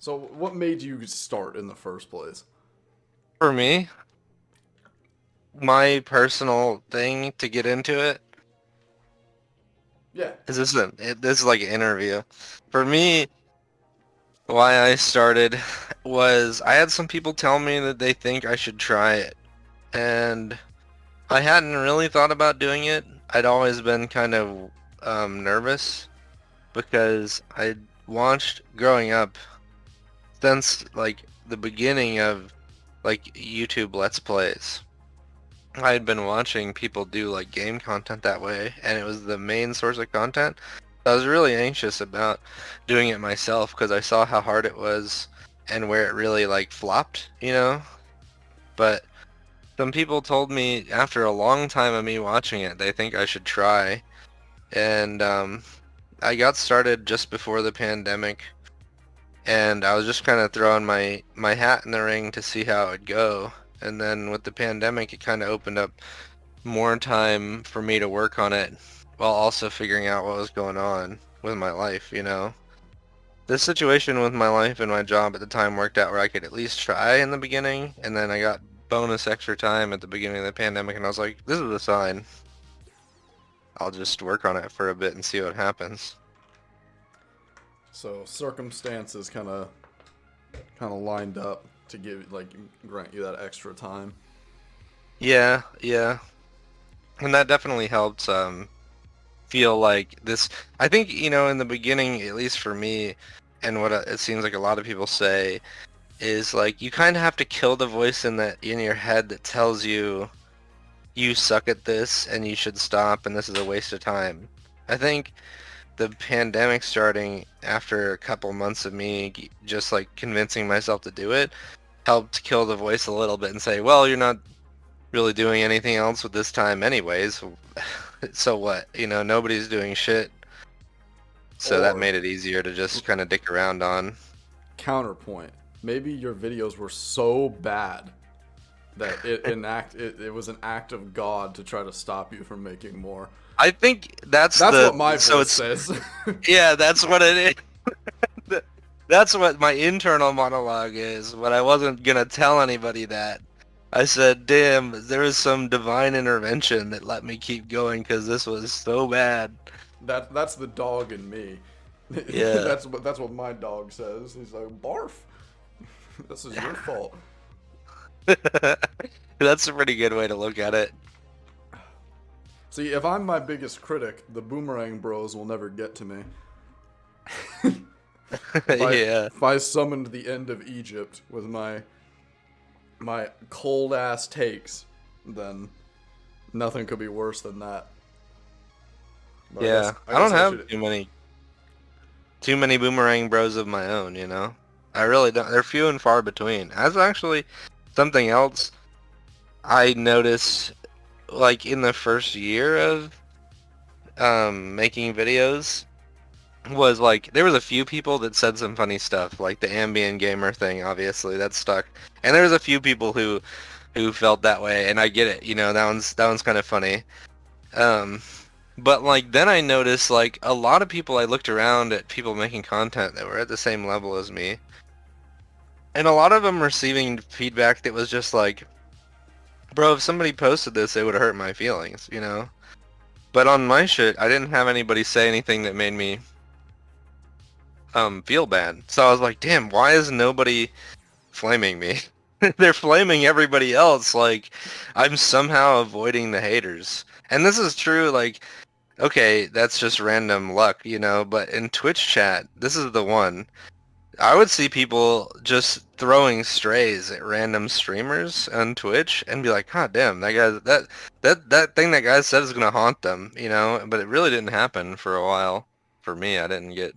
So what made you start in the first place? For me, my personal thing to get into it Yeah. is this is like an interview. For me, why I started was I had some people tell me that they think I should try it, and I hadn't really thought about doing it. I'd always been kind of nervous because I watched growing up since like the beginning of like YouTube Let's Plays. I had been watching people do like game content that way, and it was the main source of content. I was really anxious about doing it myself because I saw how hard it was and where it really like flopped, you know? But some people told me after a long time of me watching it, they think I should try. And I got started just before the pandemic, and I was just kind of throwing my hat in the ring to see how it would go. And then with the pandemic, it kind of opened up more time for me to work on it while also figuring out what was going on with my life, you know. This situation with my life and my job at the time worked out where I could at least try in the beginning, and then I got bonus extra time at the beginning of the pandemic, and I was like, this is a sign. I'll just work on it for a bit and see what happens. So circumstances kind of lined up to give grant you that extra time. Yeah, yeah. And that definitely helped feel like this. I think, you know, in the beginning, at least for me, and what it seems like a lot of people say, is like you kind of have to kill the voice in your head that tells you you suck at this and you should stop and this is a waste of time. I think the pandemic starting after a couple months of me just like convincing myself to do it helped kill the voice a little bit and say, well, you're not really doing anything else with this time anyways. So what? You know, nobody's doing shit. So that Or made it easier to just kind of dick around on. counterpoint, maybe your videos were so bad that it was an act of God to try to stop you from making more. I think that's That's what the my so voice it's says. yeah, that's what it is. That's what my internal monologue is, but I wasn't gonna tell anybody that. I said, damn, there was some divine intervention that let me keep going because this was so bad. That's the dog in me. Yeah. That's what my dog says. He's like, barf. This is your fault. That's a pretty good way to look at it. See, if I'm my biggest critic, the Boomerang Bros will never get to me. If I Yeah. if I summoned the end of Egypt with my cold ass takes, then nothing could be worse than that. But I guess Yeah. I I don't guess I have should. too many boomerang bros of my own, you know? I really don't. They're few and far between. That's actually something else I noticed like in the first year of making videos was like there was a few people that said some funny stuff, like the ambient gamer thing, obviously that stuck. And there was a few people who felt that way, and I get it, you know, that one's kind of funny. Um, but like then I noticed like a lot of people, I looked around at people making content that were at the same level as me, and a lot of them receiving feedback that was just like, bro, if somebody posted this, it would hurt my feelings, you know? But on my shit, I didn't have anybody say anything that made me feel bad. So I was like, damn, why is nobody flaming me? They're flaming everybody else. Like, I'm somehow avoiding the haters. And this is true, like, okay, that's just random luck, you know, but in Twitch chat, this is the one. I would see people just throwing strays at random streamers on Twitch and be like, "God damn, that thing that guy said is gonna haunt them," you know. But it really didn't happen for a while. For me, I didn't get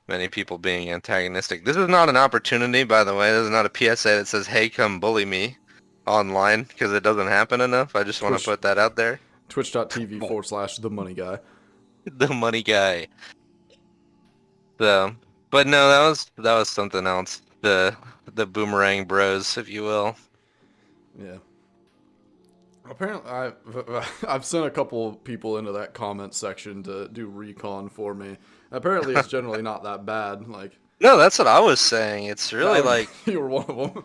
many people being antagonistic. This is not an opportunity, by the way. This is not a PSA that says, "Hey, come bully me" online, because it doesn't happen enough. I just want to Twitch put that out there. Twitch.tv But / the money guy. the money guy. So, but no, that was something else. The boomerang bros, if you will. Yeah. Apparently, I've sent a couple people into that comment section to do recon for me. Apparently, it's generally not that bad. Like, No, that's what I was saying. It's really Oh, like you were one of them.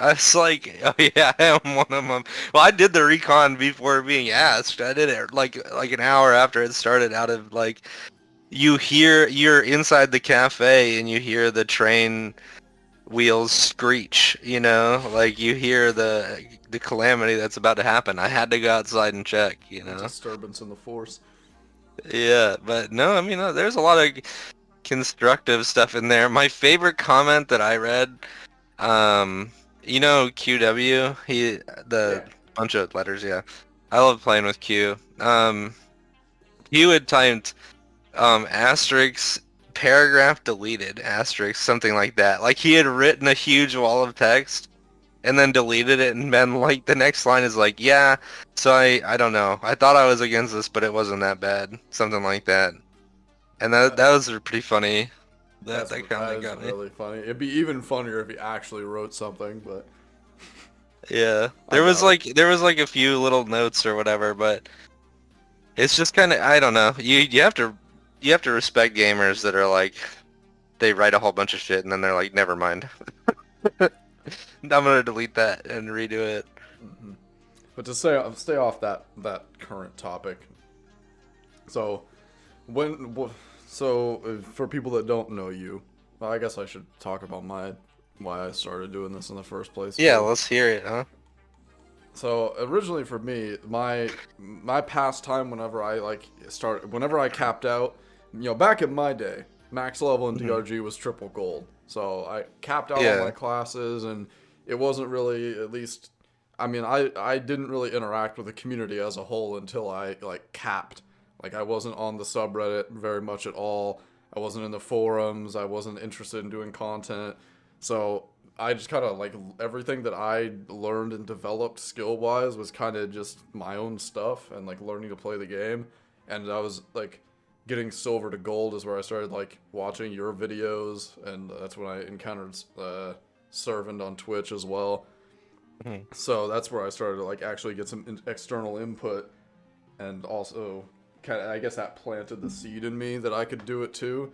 I was like, oh yeah, I am one of them. Well, I did the recon before being asked. I did it like an hour after it started. Out of like, you're inside the cafe and you hear the train wheels screech. You know, like you hear the calamity that's about to happen. I had to go outside and check. You A know. disturbance in the force. Yeah, but no, I mean, there's a lot of constructive stuff in there. My favorite comment that I read, um, QW, the Yeah. bunch of letters, yeah. I love playing with Q. Q had typed, asterisk, paragraph deleted, asterisk, something like that. Like he had written a huge wall of text and then deleted it, and then like the next line is like, yeah, so I don't know. I thought I was against this, but it wasn't that bad. Something like that. And that was pretty funny. That That comment is got me. really funny. It'd be even funnier if he actually wrote something, but Yeah. I doubt it. There was like a few little notes or whatever, but it's just kind of, I don't know. You have to respect gamers that are like, they write a whole bunch of shit and then they're like, never mind. I'm gonna delete that and redo it. Hmm. But to stay off that current topic. So when for people that don't know you, well, I guess I should talk about why I started doing this in the first place Yeah, too. let's hear it, huh? So originally for me, my pastime whenever I capped out, back in my day, max level in Mhm. DRG was triple gold. So I capped out all my Yeah. classes, and it wasn't really, at least, I mean, I didn't really interact with the community as a whole until I like capped. Like I wasn't on the subreddit very much at all. I wasn't in the forums. I wasn't interested in doing content. So I just kind of like everything that I learned and developed skill wise was kind of just my own stuff and like learning to play the game. And I was like getting silver to gold is where I started like watching your videos, and that's when I encountered Servant on Twitch as well. Mhm. So that's where I started to like actually get some external input, and also kind of I guess that planted the seed in me that I could do it too.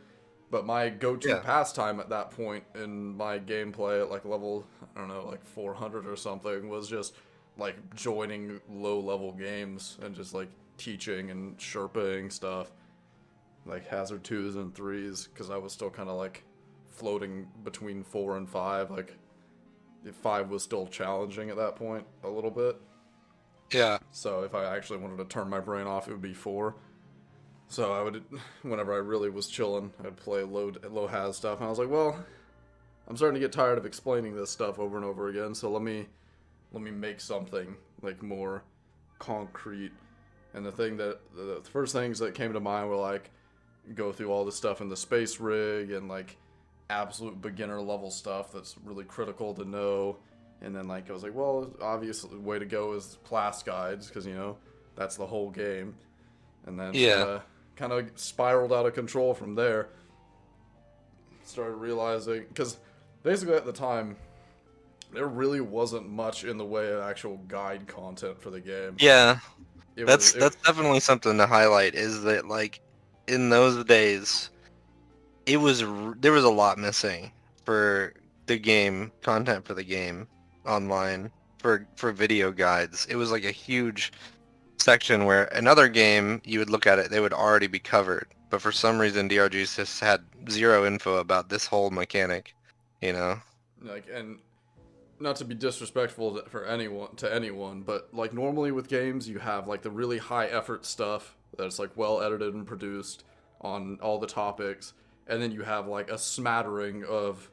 But my go-to Yeah. pastime at that point in my gameplay at like level, I don't know, like 400 or something, was just like joining low-level games and just like teaching and sherping stuff, like hazard 2s and 3s, because I was still kind of like floating between 4 and 5. Like 5 was still challenging at that point a little bit. Yeah. So if I actually wanted to turn my brain off, it would be 4. So I would, whenever I really was chilling, I'd play low haz stuff, and I was like, well, I'm starting to get tired of explaining this stuff over and over again. So let me make something like more concrete. And the first things that came to mind were like go through all the stuff in the space rig and like absolute beginner level stuff that's really critical to know. And then like I was like, well, obviously the way to go is class guides, because that's the whole game. And then just Yeah. kind of spiraled out of control from there. Started realizing, because basically at the time there really wasn't much in the way of actual guide content for the game. Yeah. It was it, That's definitely something to highlight is that like in those days there was a lot missing for the game content for the game online for video guides. It was like a huge section where another game you would look at it, they would already be covered. But for some reason DRGs just had zero info about this whole mechanic, you know? like, and not to be disrespectful to anyone, but like normally with games you have like the really high effort stuff that's like well edited and produced on all the topics, and then you have like a smattering of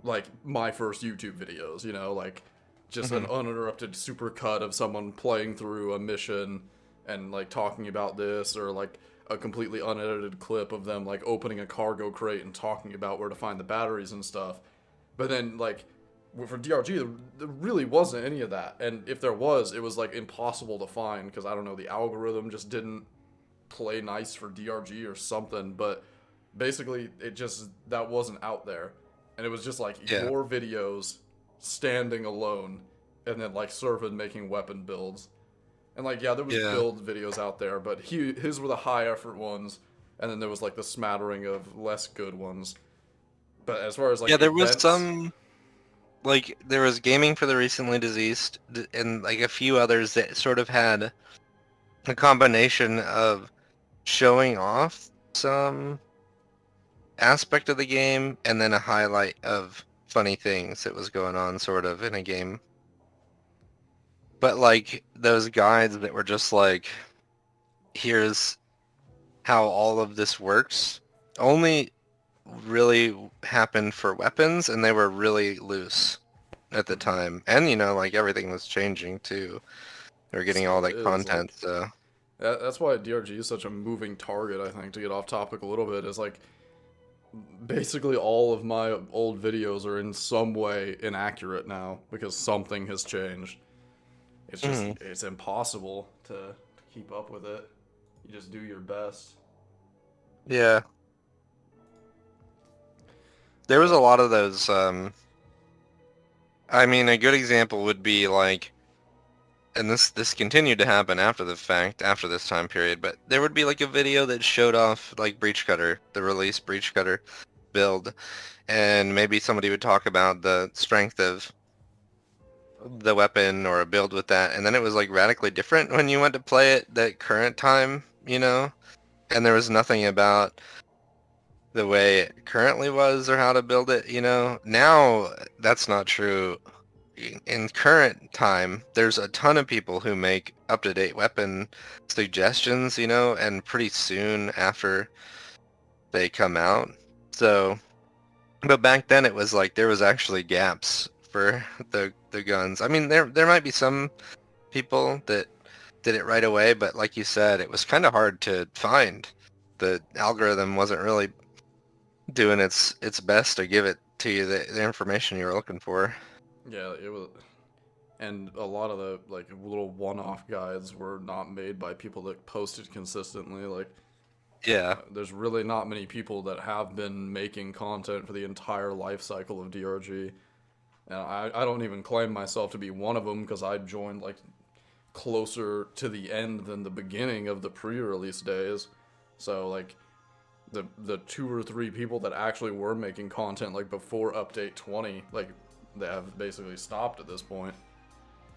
like my first YouTube videos, like just an Hmm. uninterrupted super cut of someone playing through a mission and like talking about this, or like a completely unedited clip of them like opening a cargo crate and talking about where to find the batteries and stuff. But then like for DRG, there really wasn't any of that, and if there was, it was like impossible to find because I don't know, the algorithm just didn't play nice for DRG or something. But basically, it just that wasn't out there, and it was just like Yeah. your videos standing alone, and then like Servant making weapon builds, and like yeah, there was Yeah. build videos out there, but his were the high effort ones, and then there was like the smattering of less good ones. But as far as like Yeah, there was events, some, like, there was Gaming for the Recently Deceased, and like a few others that sort of had a combination of showing off some aspect of the game and then a highlight of funny things that was going on sort of in a game. But like those guides that were just like, here's how all of this works, only really happened for weapons, and they were really loose at the time. And like everything was changing too. They were getting all still that is content, like so that's why DRG is such a moving target. I think, to get off topic a little bit, is like basically all of my old videos are in some way inaccurate now because something has changed. It's just it's impossible to keep up with it. You just do your best. yeah. There was a But lot of those, I mean, a good example would be like, and this continued to happen after the fact, after this time period, but there would be like a video that showed off like Breach Cutter, the release Breach Cutter build, and maybe somebody would talk about the strength of the weapon or a build with that, and then it was like radically different when you went to play it that current time, and there was nothing about the way it currently was or how to build it, Now that's not true. In current time, there's a ton of people who make up-to-date weapon suggestions, and pretty soon after they come out. So, but back then it was like there was actually gaps for the guns. I mean, there might be some people that did it right away, but like you said, it was kind of hard to find. The algorithm wasn't really doing its best to give it to you the information you were looking for. yeah, it was, and a lot of the like little one-off guides were not made by people that posted consistently. Like, Yeah. there's really not many people that have been making content for the entire life cycle of DRG. And I don't even claim myself to be one of them because I joined like closer to the end than the beginning of the pre-release days. So like the 2 or 3 people that actually were making content like before update 20, like they have basically stopped at this point.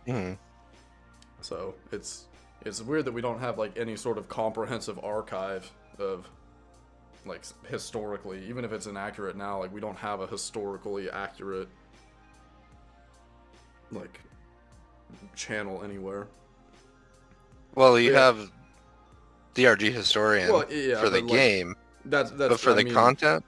Mm-hmm. So it's weird that we don't have like any sort of comprehensive archive of like historically, even if it's inaccurate now, like we don't have a historically accurate like channel anywhere. Well, you Yeah. have DRG Historian Well, yeah, for the but like game, that's but for I the mean, content?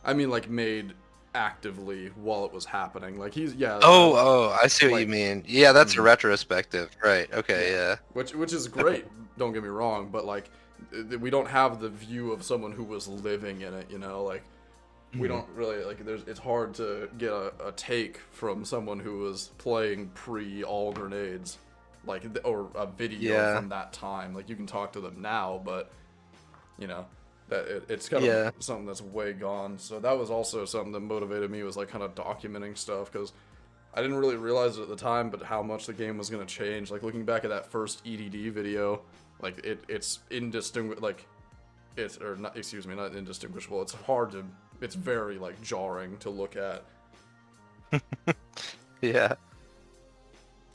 I mean like made actively while it was happening. Like he's Oh, I see what you like mean. Yeah, that's a mhm, retrospective. Right, okay, yeah, yeah. which is great. Don't get me wrong, but like we don't have the view of someone who was living in it. Like we Mhm. don't really like. It's hard to get a take from someone who was playing pre all grenades, like or a video Yeah, from that time. Like you can talk to them now, but you know that it's kind of yeah. something that's way gone. So that was also something that motivated me, was like kind of documenting stuff, because I didn't really realize it at the time, but how much the game was going to change. Like looking back at that first EDD video, like it's indistinguishable. Like it's, or not, excuse me, not indistinguishable. It's hard to, it's very like jarring to look at. Yeah.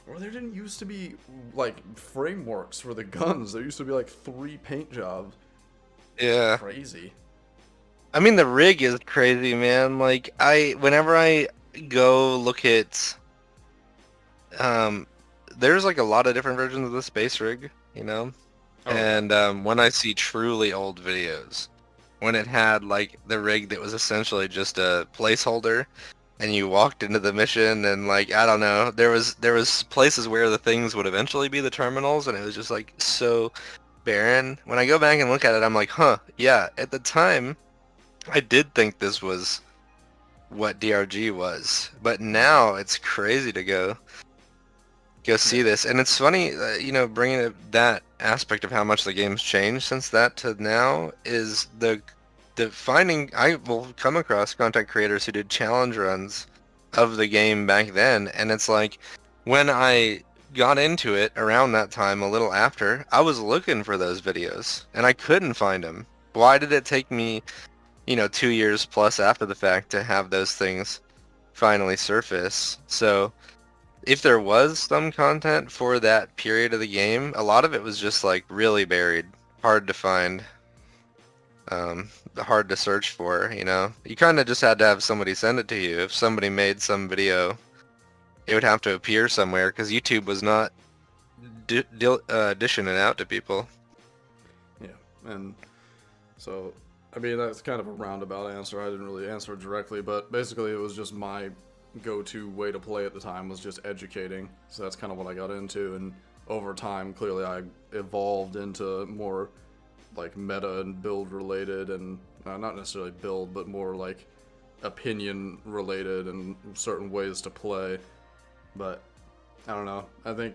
Or there didn't used to be like frameworks for the guns. There used to be like 3 paint jobs. Yeah. Crazy. I mean, the rig is crazy, man. Like, whenever I go look at, um, there's like a lot of different versions of the space rig, Oh yeah. And when I see truly old videos, when it had like the rig that was essentially just a placeholder, and you walked into the mission, and like I don't know, there was places where the things would eventually be the terminals, and it was just like so barren. When I go back and look at it, I'm like, huh, yeah. At the time, I did think this was what DRG was, but now it's crazy to go Yeah. see this. And it's funny, bringing up that aspect of how much the game's changed since that to now is the finding. I will come across content creators who did challenge runs of the game back then, and it's like when I got into it around that time, a little after, I was looking for those videos and I couldn't find them. why did it take me, 2 years plus after the fact to have those things finally surface? So if there was some content for that period of the game, a lot of it was just like really buried, hard to find, hard to search for, You kind of just had to have somebody send it to you. If somebody made some video, it would have to appear somewhere because YouTube was not dishing it out to people. Yeah, and so, I mean, that's kind of a roundabout answer. I didn't really answer it directly, but basically it was just my go-to way to play at the time was just educating. So that's kind of what I got into, and over time, clearly I evolved into more like meta and build related, and not necessarily build, but more like opinion related and certain ways to play. But I don't know. I think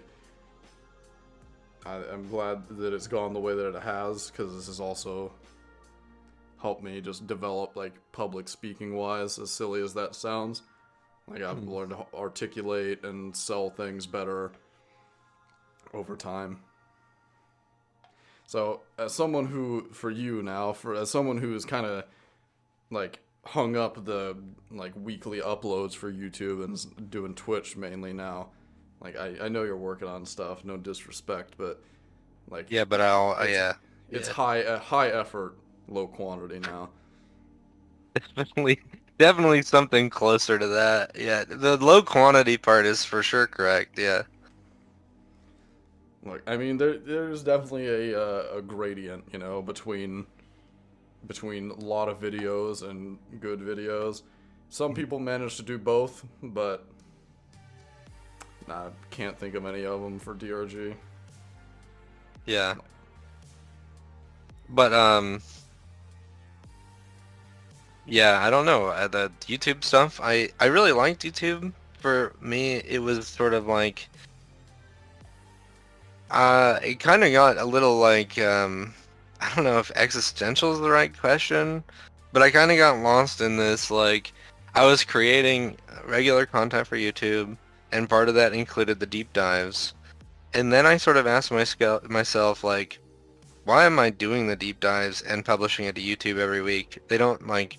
I'm glad that it's gone the way that it has, because this has also helped me just develop, like, public speaking wise, as silly as that sounds. Like, I've learned to articulate and sell things better over time. So, as someone who, for you now, as someone who is kind of, like, hung up the, like, weekly uploads for YouTube and doing Twitch mainly now, like, I know you're working on stuff, no disrespect, but, like... Yeah, but It's high effort, low quantity now. Definitely something closer to that. Yeah, the low quantity part is for sure correct. Yeah. Look, I mean, there's definitely a gradient, between a lot of videos and good videos. Some people manage to do both, but I can't think of any of them for DRG. Yeah. But yeah, I don't know. The YouTube stuff, I really liked YouTube. For me, it was sort of like it kind of got a little like I don't know if existential is the right question, but I kind of got lost in this, like, I was creating regular content for YouTube, and part of that included the deep dives. And then I sort of asked myself, like, why am I doing the deep dives and publishing it to YouTube every week? They don't, like,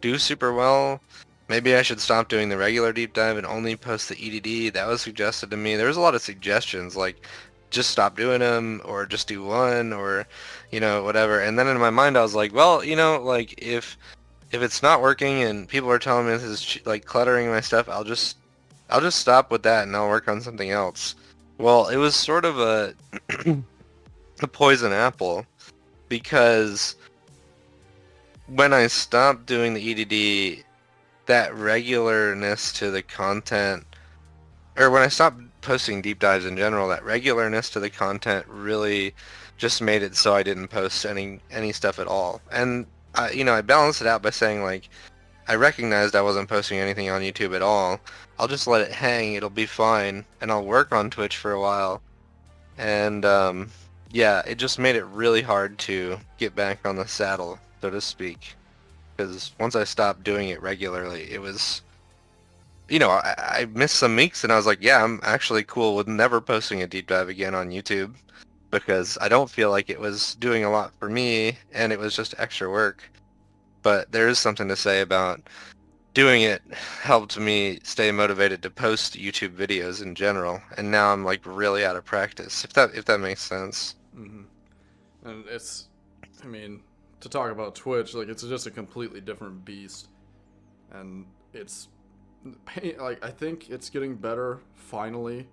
do super well. Maybe I should stop doing the regular deep dive and only post the EDD. That was suggested to me. There was a lot of suggestions, like, just stop doing them, or just do one, or, whatever. And then in my mind I was like, well, like, if it's not working and people are telling me this is like cluttering my stuff, I'll just stop with that and I'll work on something else. Well, it was sort of a a poison apple, because when I stopped doing the EDD, that regularness to the content, or when I stopped posting deep dives in general, that regularness to the content really just made it so I didn't post any stuff at all. And I balanced it out by saying, like, I recognized I wasn't posting anything on YouTube at all. I'll just let it hang, it'll be fine, and I'll work on Twitch for a while. And yeah, it just made it really hard to get back on the saddle, so to speak. Because once I stopped doing it regularly, it was, I missed some weeks, and I was like, yeah, I'm actually cool with never posting a deep dive again on YouTube, because I don't feel like it was doing a lot for me, and it was just extra work. But there is something to say about doing it helped me stay motivated to post YouTube videos in general, and now I'm, like, really out of practice, if that makes sense. Mm-hmm. And I mean, to talk about Twitch, like, it's just a completely different beast, and it's, like, I think it's getting better finally,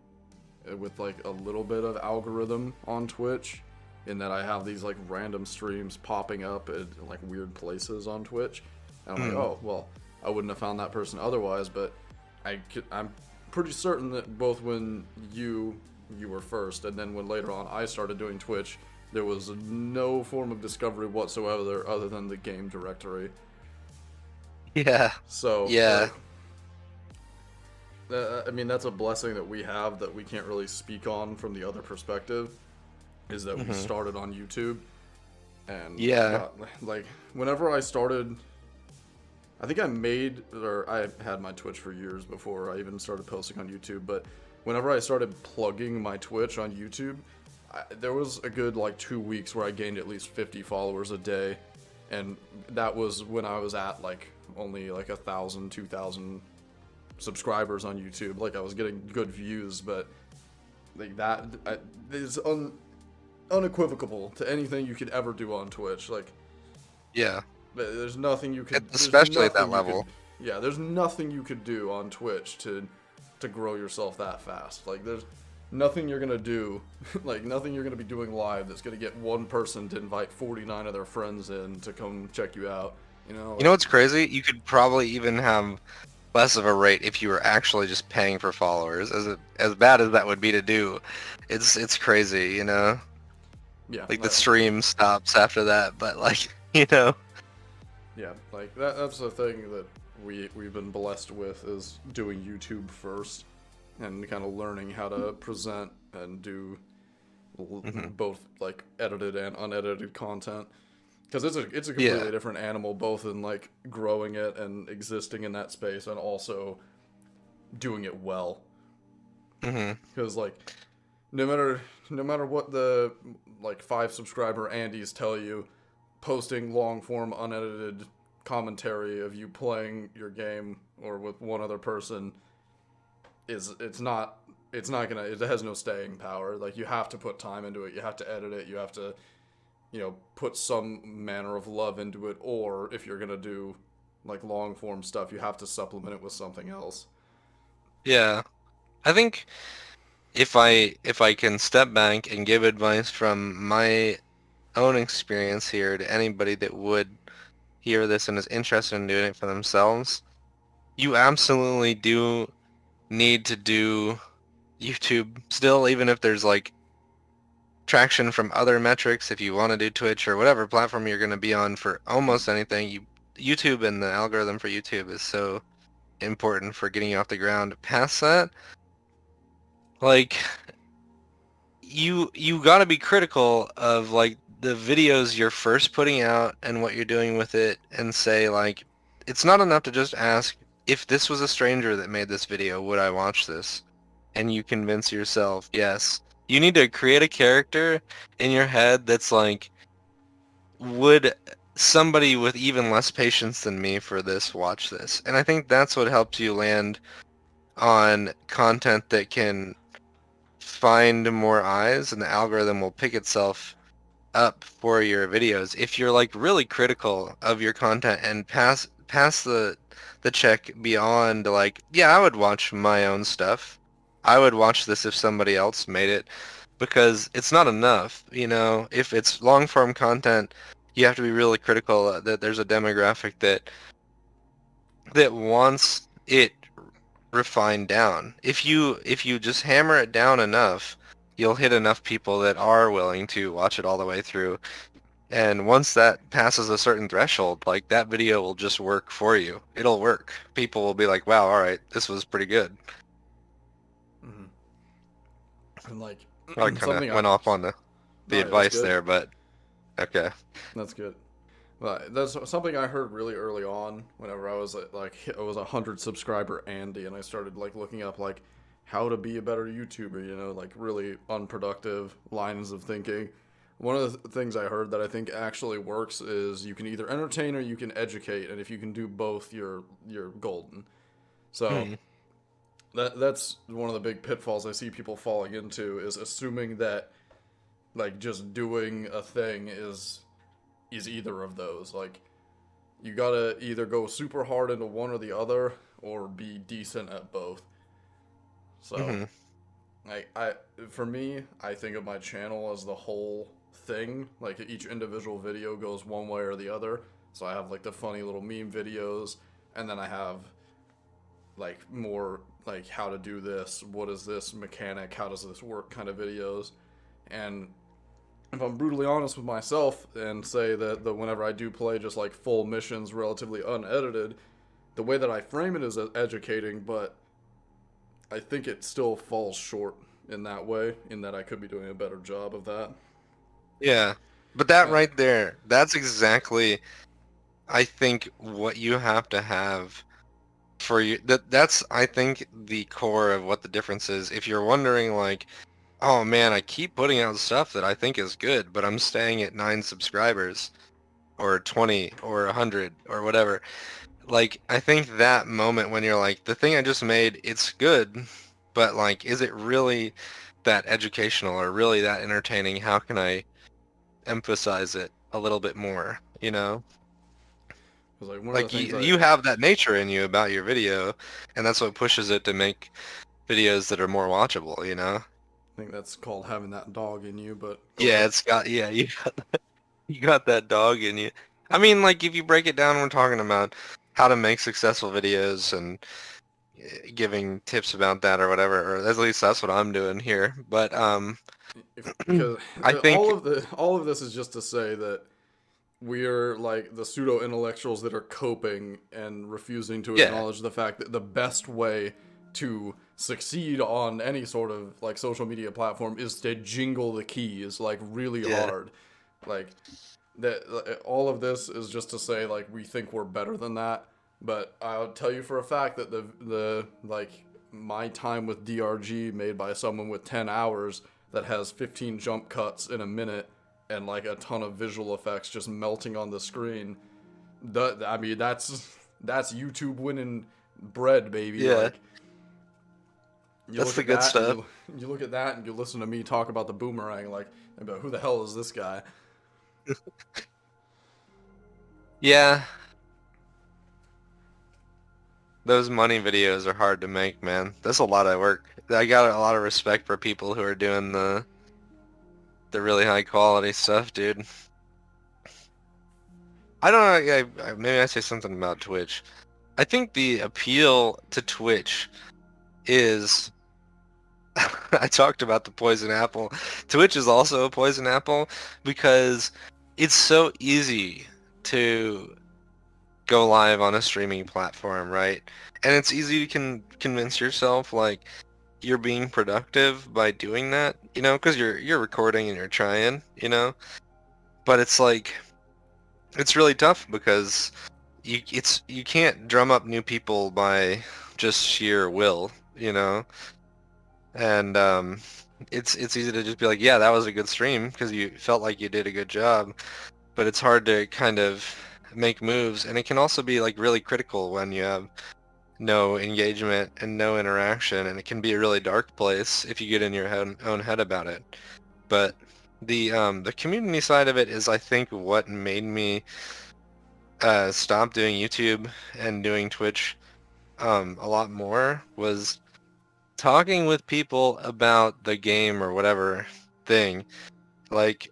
with, like, a little bit of algorithm on Twitch, in that I have these, like, random streams popping up at, like, weird places on Twitch, and I'm like, oh, well, I wouldn't have found that person otherwise, but I'm pretty certain that both when you were first, and then when later on I started doing Twitch, there was no form of discovery whatsoever other than the game directory. Yeah. So, yeah. I mean, that's a blessing that we have that we can't really speak on from the other perspective, is that we started on YouTube. And yeah, like, whenever I started, I think I had my Twitch for years before I even started posting on YouTube, but whenever I started plugging my Twitch on YouTube, there was a good, like, 2 weeks where I gained at least 50 followers a day, and that was when I was at like only like 1,000, 2,000 subscribers on YouTube. Like I was getting good views, but like that is unequivocal to anything you could ever do on Twitch. Like, Yeah. there's nothing you could, Especially at that level. Yeah, there's nothing you could do on Twitch to grow yourself that fast. Like, there's nothing you're gonna do, like nothing you're gonna be doing live that's gonna get one person to invite 49 of their friends in to come check you out. You know. You know what's crazy? You could probably even have less of a rate if you were actually just paying for followers. As bad as that would be to do, it's crazy, you know. Yeah. Like the stream stops after that, but like you know. Yeah, like that's the thing that we've been blessed with, is doing YouTube first and kind of learning how to present and do both like edited and unedited content, because it's a completely different animal, both in like growing it and existing in that space, and also doing it well. Because like no matter what the like 5 subscriber Andys tell you, posting long form unedited commentary of you playing your game or with one other person it has no staying power. Like, you have to put time into it, you have to edit it, you have to, you know, put some manner of love into it, or if you're gonna do like long form stuff, you have to supplement it with something else. Yeah. I think if I can step back and give advice from my own experience here to anybody that would hear this and is interested in doing it for themselves, you absolutely do need to do YouTube still, even if there's like traction from other metrics. If you want to do Twitch or whatever platform you're going to be on for almost anything, YouTube and the algorithm for YouTube is so important for getting you off the ground. Past that, like, you got to be critical of like the videos you're first putting out and what you're doing with it, and say like, it's not enough to just ask, if this was a stranger that made this video, would I watch this? And you convince yourself, yes. You need to create a character in your head that's like, would somebody with even less patience than me for this watch this? And I think that's what helps you land on content that can find more eyes, and the algorithm will pick itself up for your videos. If you're like really critical of your content and pass the check beyond like, yeah, I would watch my own stuff, I would watch this if somebody else made it, because it's not enough, you know. If it's long form content, you have to be really critical that there's a demographic that wants it refined down. If you just hammer it down enough, you'll hit enough people that are willing to watch it all the way through. And once that passes a certain threshold, like, that video will just work for you. It'll work. People will be like, wow, all right, this was pretty good. And like, I kind of went off on the advice there, but okay. That's good. But that's something I heard really early on whenever I was like I was 100 subscriber Andy, and I started like looking up like how to be a better YouTuber, you know, like really unproductive lines of thinking. One of the things I heard that I think actually works is you can either entertain or you can educate, and if you can do both, you're golden. So that's one of the big pitfalls I see people falling into, is assuming that like just doing a thing is either of those. Like, you gotta either go super hard into one or the other, or be decent at both. So, I for me, I think of my channel as the whole thing. Like, each individual video goes one way or the other. So I have like the funny little meme videos, and then I have like more like how to do this, what is this mechanic, how does this work kind of videos. And if I'm brutally honest with myself and say that whenever I do play just like full missions relatively unedited, the way that I frame it is educating, but I think it still falls short in that way, in that I could be doing a better job of that. Yeah, but that right there, that's exactly, I think, what you have to have for you. That's, I think, the core of what the difference is. If you're wondering like, oh man, I keep putting out stuff that I think is good, but I'm staying at 9 subscribers. or 20 or 100 or whatever. Like, I think that moment when you're like, the thing I just made, it's good, but like, is it really that educational or really that entertaining? How can I emphasize it a little bit more, you know? 'Cause, like, one of the Like, things you have that nature in you about your video, and that's what pushes it to make videos that are more watchable, you know? I think that's called having that dog in you, but go Yeah, ahead. it's got, yeah, you got that dog in you. I mean, like, if you break it down, we're talking about how to make successful videos and giving tips about that or whatever, or at least that's what I'm doing here. But Because I think, all of this is just to say that we're like the pseudo intellectuals that are coping and refusing to yeah, acknowledge the fact that the best way to succeed on any sort of like social media platform is to jingle the keys like really yeah, hard. Like that all of this is just to say like we think we're better than that, but I'll tell you for a fact that the like my time with DRG made by someone with 10 hours that has 15 jump cuts in a minute and like a ton of visual effects just melting on the screen. I mean that's YouTube winning bread, baby. yeah, Like you that's look the at good that and stuff. you look at that and you listen to me talk about the boomerang like about who the hell is this guy? Yeah, those money videos are hard to make, man. That's a lot of work. I got a lot of respect for people who are doing the really high quality stuff, dude. I don't know, maybe I say something about Twitch. I think the appeal to Twitch is I talked about the poison apple. Twitch is also a poison apple because it's so easy to go live on a streaming platform, right? And it's easy to convince yourself like you're being productive by doing that, you know, because you're recording and you're trying, you know. But it's like it's really tough because you can't drum up new people by just sheer will, you know. And it's easy to just be like, yeah, that was a good stream because you felt like you did a good job, but it's hard to kind of make moves, and it can also be like really critical when you have no engagement and no interaction, and it can be a really dark place if you get in your own head about it. But the community side of it is, I think, what made me stop doing YouTube and doing Twitch a lot more was talking with people about the game or whatever thing. Like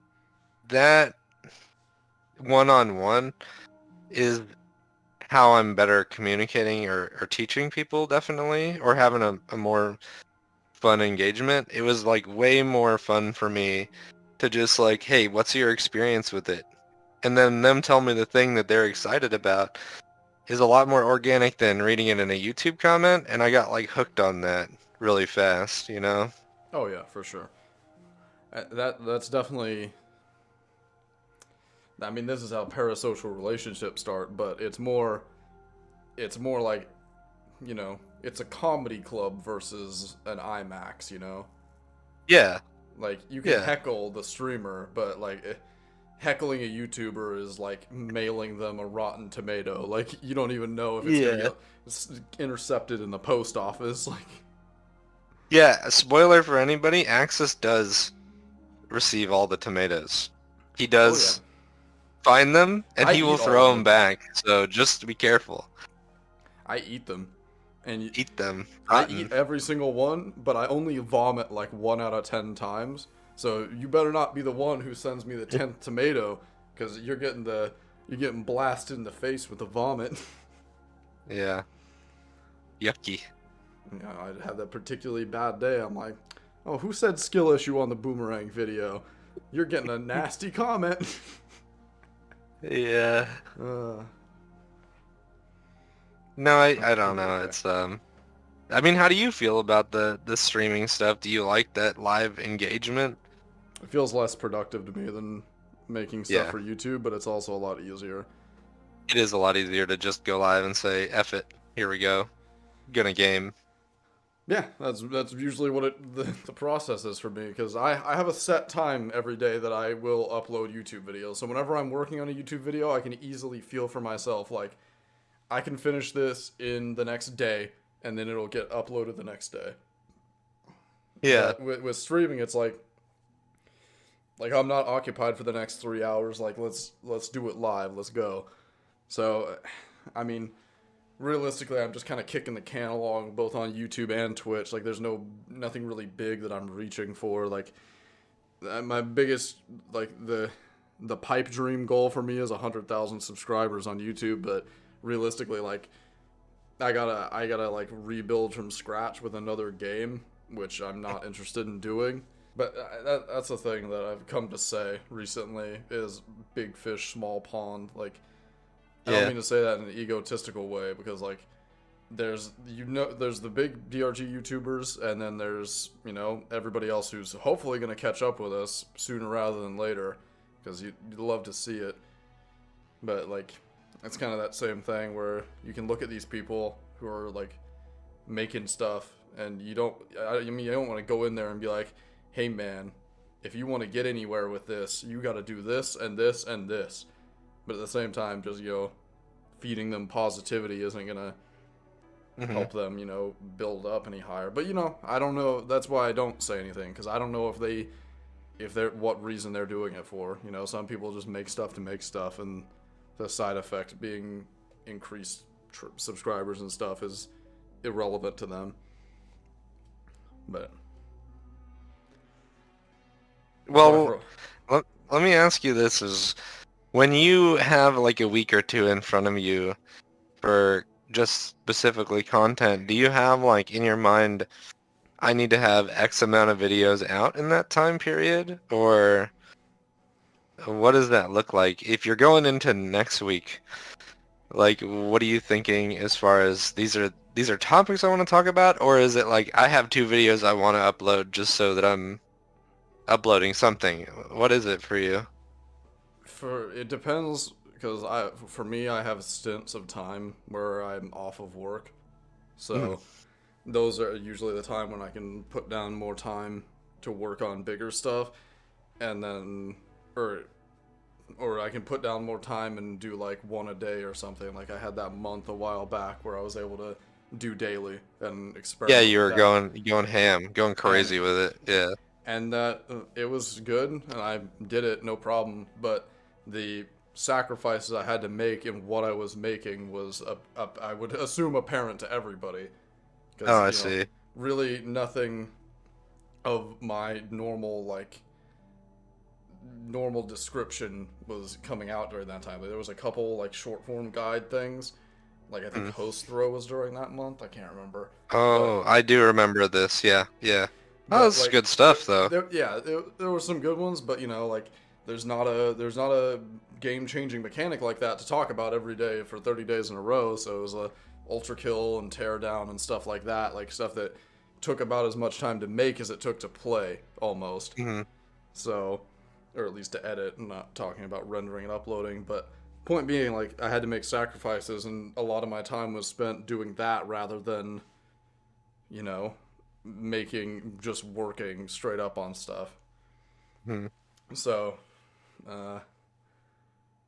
that one-on-one is how I'm better communicating or teaching people, definitely, or having a more fun engagement. It was like way more fun for me to just like, hey, what's your experience with it? And then them tell me the thing that they're excited about is a lot more organic than reading it in a YouTube comment, and I got like hooked on that really fast, you know? Oh yeah, for sure. That's definitely. I mean, this is how parasocial relationships start, but it's more like, you know, it's a comedy club versus an IMAX. You know, Yeah, like you can yeah, heckle the streamer, but like heckling a YouTuber is like mailing them a rotten tomato. Like you don't even know if it's gonna yeah. get intercepted in the post office. Like, Yeah, spoiler for anybody, Axis does receive all the tomatoes. He oh yeah, does find them, and I he will eat all of throw them them. back, so just be careful. I eat them, and Eat them I rotten. eat every single one, but I only vomit like 1 out of 10 times. So you better not be the one who sends me the 10th tomato, because you're getting blasted in the face with the vomit. Yeah, yucky. You know, I had that particularly bad day. I'm like, oh, who said skill issue on the boomerang video? You're getting a nasty comment. Yeah. uh, No, I it'll don't be know. okay. It's I mean, how do you feel about the streaming stuff? Do you like that live engagement? It feels less productive to me than making stuff Yeah. for YouTube, but it's also a lot easier. It is a lot easier to just go live and say, F it, here we go. Gonna game. Yeah, that's usually what the process is for me, because I have a set time every day that I will upload YouTube videos. So whenever I'm working on a YouTube video, I can easily feel for myself like I can finish this in the next day, and then it'll get uploaded the next day. Yeah. But with streaming, it's like I'm not occupied for the next 3 hours. Like let's do it live. Let's go. So, I mean, realistically, I'm just kind of kicking the can along both on YouTube and Twitch. Like there's nothing really big that I'm reaching for. Like my biggest the pipe dream goal for me is 100,000 subscribers on YouTube. But realistically, like I gotta like rebuild from scratch with another game, which I'm not interested in doing. But that's the thing that I've come to say recently is big fish, small pond. Like, I don't mean to say that in an egotistical way, because like there's the big DRG YouTubers, and then there's everybody else who's hopefully going to catch up with us sooner rather than later, because you'd love to see it. But like it's kind of that same thing where you can look at these people who are like making stuff, and you don't want to go in there and be like, hey man, if you want to get anywhere with this, you got to do this and this and this. But at the same time, just feeding them positivity isn't gonna help them build up any higher. But I don't know. That's why I don't say anything, because I don't know if they're what reason they're doing it for. Some people just make stuff to make stuff, and the side effect being increased subscribers and stuff is irrelevant to them. But well, let me ask you this: is when you have like a week or two in front of you for just specifically content, do you have like in your mind, I need to have X amount of videos out in that time period, or what does that look like? If you're going into next week, like what are you thinking as far as these are topics I want to talk about, or is it like I have 2 videos I want to upload just so that I'm uploading something? What is it for you? It depends, because for me I have stints of time where I'm off of work, so those are usually the time when I can put down more time to work on bigger stuff, and then or I can put down more time and do like one a day or something. Like I had that month a while back where I was able to do daily and experiment. Yeah, you were going ham, going crazy with it. Yeah. And that it was good, and I did it no problem. But the sacrifices I had to make in what I was making was, I would assume, apparent to everybody. Oh, I see. Really, nothing of my normal description was coming out during that time. There was a couple like short form guide things. Like I think Host Throw was during that month. I can't remember. Oh, I do remember this. Yeah, yeah. Oh, that's like, good stuff, though. There were some good ones, but like there's not a game-changing mechanic like that to talk about every day for 30 days in a row. So it was a ultra kill and tear down and stuff like that, like stuff that took about as much time to make as it took to play, almost. So, or at least to edit. I'm not talking about rendering and uploading, but point being, like I had to make sacrifices, and a lot of my time was spent doing that rather than working straight up on stuff. So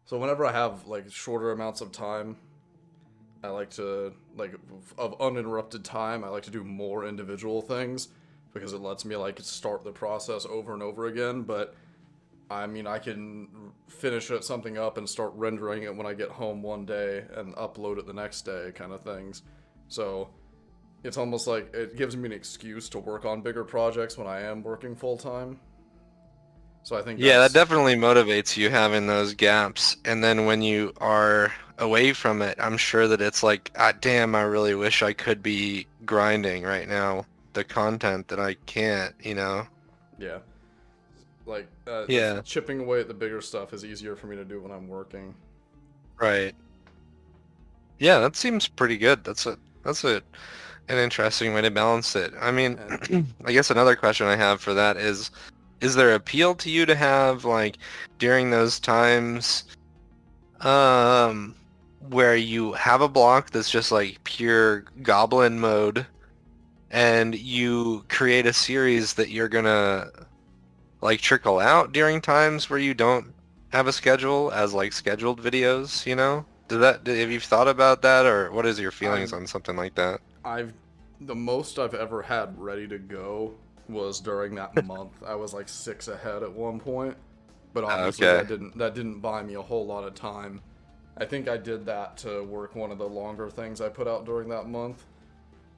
whenever I have like shorter amounts of time, I like to of uninterrupted time, I like to do more individual things, because it lets me like start the process over and over again. But I mean, I can finish something up and start rendering it when I get home one day and upload it the next day, kind of things. So it's almost like it gives me an excuse to work on bigger projects when I am working full time. So I think that definitely motivates you, having those gaps. And then when you are away from it, I'm sure that it's like, damn, I really wish I could be grinding right now the content that I can't, Yeah. Like, yeah. Chipping away at the bigger stuff is easier for me to do when I'm working. Right. Yeah, that seems pretty good. That's an interesting way to balance it. I mean, I guess another question I have for that is there appeal to you to have, like, during those times, where you have a block that's just like pure goblin mode, and you create a series that you're gonna like trickle out during times where you don't have a schedule as like scheduled videos, you know? Have you thought about that, or what is your feelings I've on something like that? I've the most I've ever had ready to go was during that month. I was like 6 ahead at one point, but obviously Okay, that didn't buy me a whole lot of time. I think I did that to work one of the longer things I put out during that month.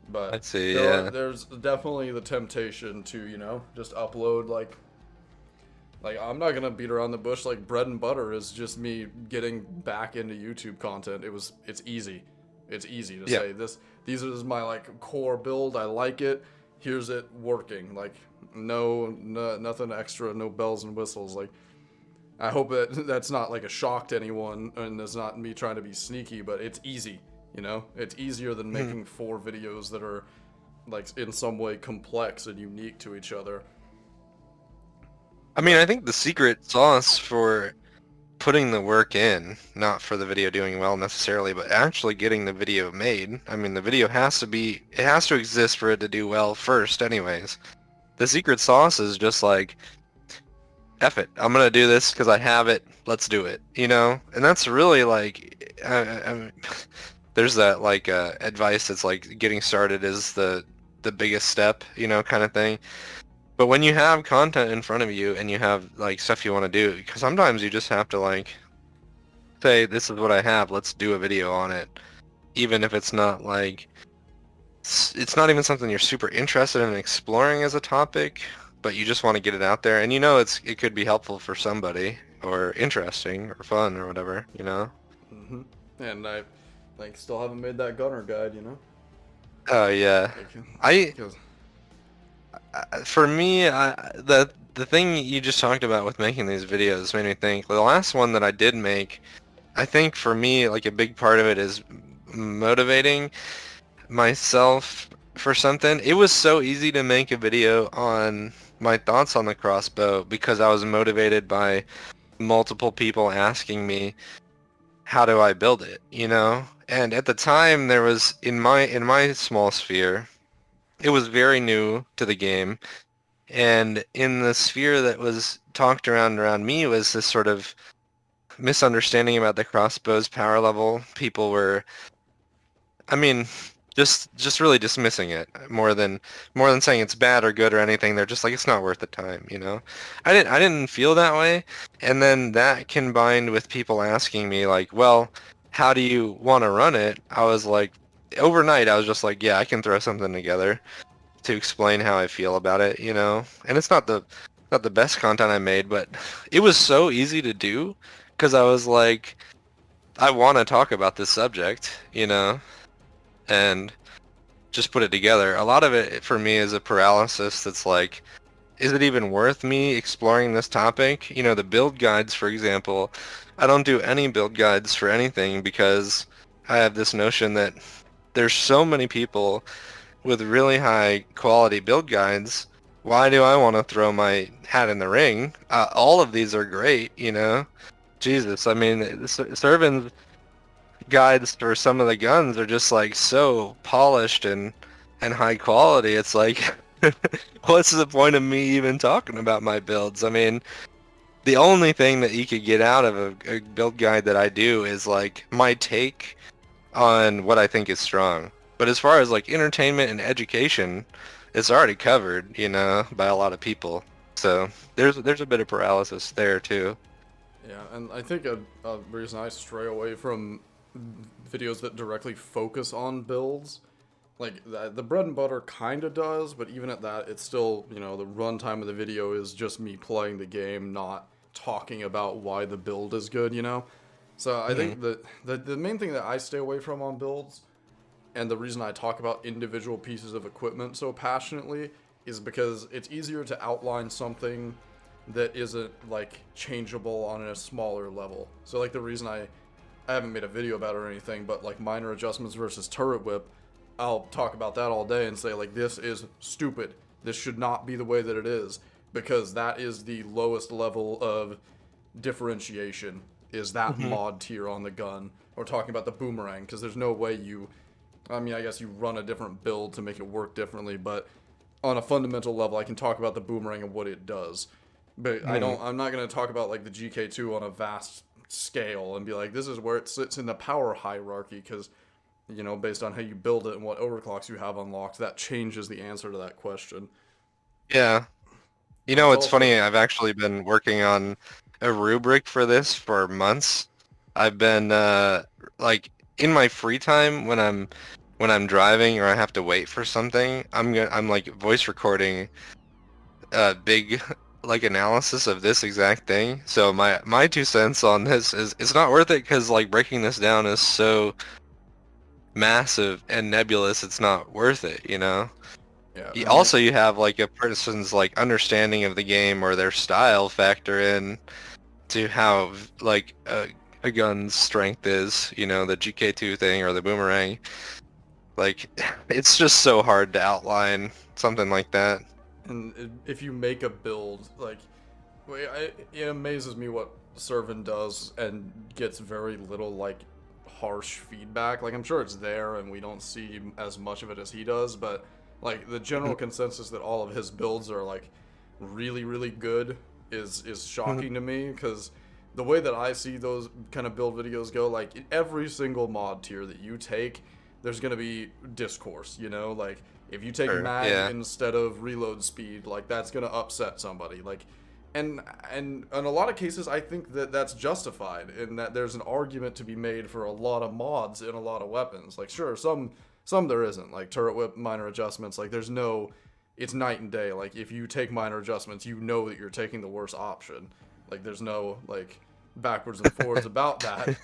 I But see. Yeah. there's definitely the temptation to, just upload like I'm not gonna beat around the bush. Like bread and butter is just me getting back into YouTube content. It's easy. It's easy to Yeah. say this. These is my like core build. I like it. Here's it working. Like no nothing extra. No bells and whistles. Like I hope that that's not like a shock to anyone, and it's not me trying to be sneaky. But it's easy. It's easier than Mhm. making 4 videos that are like in some way complex and unique to each other. I mean, But I think the secret sauce for putting the work in, not for the video doing well necessarily, but actually getting the video made. I mean, the video it has to exist for it to do well first anyways. The secret sauce is just like, F it, I'm gonna do this because I have it, let's do it, you know? And that's really like, there's that like advice that's like getting started is the biggest step, you know, kind of thing. But when you have content in front of you and you have like stuff you want to do, because sometimes you just have to like say, this is what I have, let's do a video on it. Even if it's not like, it's not even something you're super interested in exploring as a topic, but you just want to get it out there. And you know it could be helpful for somebody, or interesting, or fun, or whatever, you know? hmm and I like still haven't made that gunner guide. Oh yeah. Like, I, because for me, the thing you just talked about with making these videos made me think, the last one that I did make, I think for me, like a big part of it is motivating myself for something. It was so easy to make a video on my thoughts on the crossbow because I was motivated by multiple people asking me, how do I build it, you know? And at the time there was in my small sphere, it was very new to the game, and in the sphere that was talked around me was this sort of misunderstanding about the crossbow's power level. People were, I mean, just really dismissing it more than saying it's bad or good or anything. They're just like, it's not worth the time, you know? I didn't feel that way. And then that combined with people asking me like, well, how do you want to run it? I was like, overnight I was just like, yeah, I can throw something together to explain how I feel about it, you know? And it's not the best content I made, but it was so easy to do because I was like, I want to talk about this subject, you know? And just put it together. A lot of it for me is a paralysis that's like, is it even worth me exploring this topic? You know, the build guides, for example, I don't do any build guides for anything because I have this notion that there's so many people with really high quality build guides. Why do I want to throw my hat in the ring? All of these are great, you know? Jesus, I mean, Servan's guides for some of the guns are just like so polished and high quality. It's like, what's the point of me even talking about my builds? I mean, the only thing that you could get out of a build guide that I do is like my take on what I think is strong. But as far as like entertainment and education, it's already covered, you know, by a lot of people. So there's a bit of paralysis there too. yeah, and I think a reason I stray away from videos that directly focus on builds, like the bread and butter kind of does, but even at that, it's still, the runtime of the video is just me playing the game, not talking about why the build is good. So I Hmm. think that the main thing that I stay away from on builds, and the reason I talk about individual pieces of equipment so passionately, is because it's easier to outline something that isn't like changeable on a smaller level. So like the reason I haven't made a video about it or anything, but like minor adjustments versus turret whip, I'll talk about that all day and say like this is stupid. This should not be the way that it is, because that is the lowest level of differentiation, is that Hmm. mod tier on the gun. Or talking about the boomerang, because there's no way you I mean, I guess you run a different build to make it work differently, but on a fundamental level, I can talk about the boomerang and what it does. But I Hmm. don't. I'm not going to talk about like the GK2 on a vast scale and be like, this is where it sits in the power hierarchy, because based on how you build it and what overclocks you have unlocked, that changes the answer to that question. Yeah. You know, It's it's also funny, I've actually been working on a rubric for this for months. I've been like in my free time when I'm driving or I have to wait for something, I'm like voice recording a big like analysis of this exact thing. So my 2 cents on this is it's not worth it because like breaking this down is so massive and nebulous, it's not worth it, you know? yeah. I mean, Also, you have like a person's like understanding of the game or their style factor in to how like a gun's strength is, you know, the GK2 thing or the boomerang. Like, it's just so hard to outline something like that. if you make a build like, it amazes me what Servant does and gets very little like harsh feedback. Like I'm sure it's there and we don't see as much of it as he does, but like the general consensus that all of his builds are like really really good is shocking to me, because the way that I see those kind of build videos go, like in every single mod tier that you take, there's gonna be discourse. Like if you take Sure, mag yeah. instead of reload speed, like that's gonna upset somebody. Like and in a lot of cases, I think that that's justified, in that there's an argument to be made for a lot of mods in a lot of weapons. Like sure, some there isn't, like turret whip minor adjustments. Like there's no, it's night and day. Like if you take minor adjustments, you know that you're taking the worst option. Like there's no like backwards and forwards about that.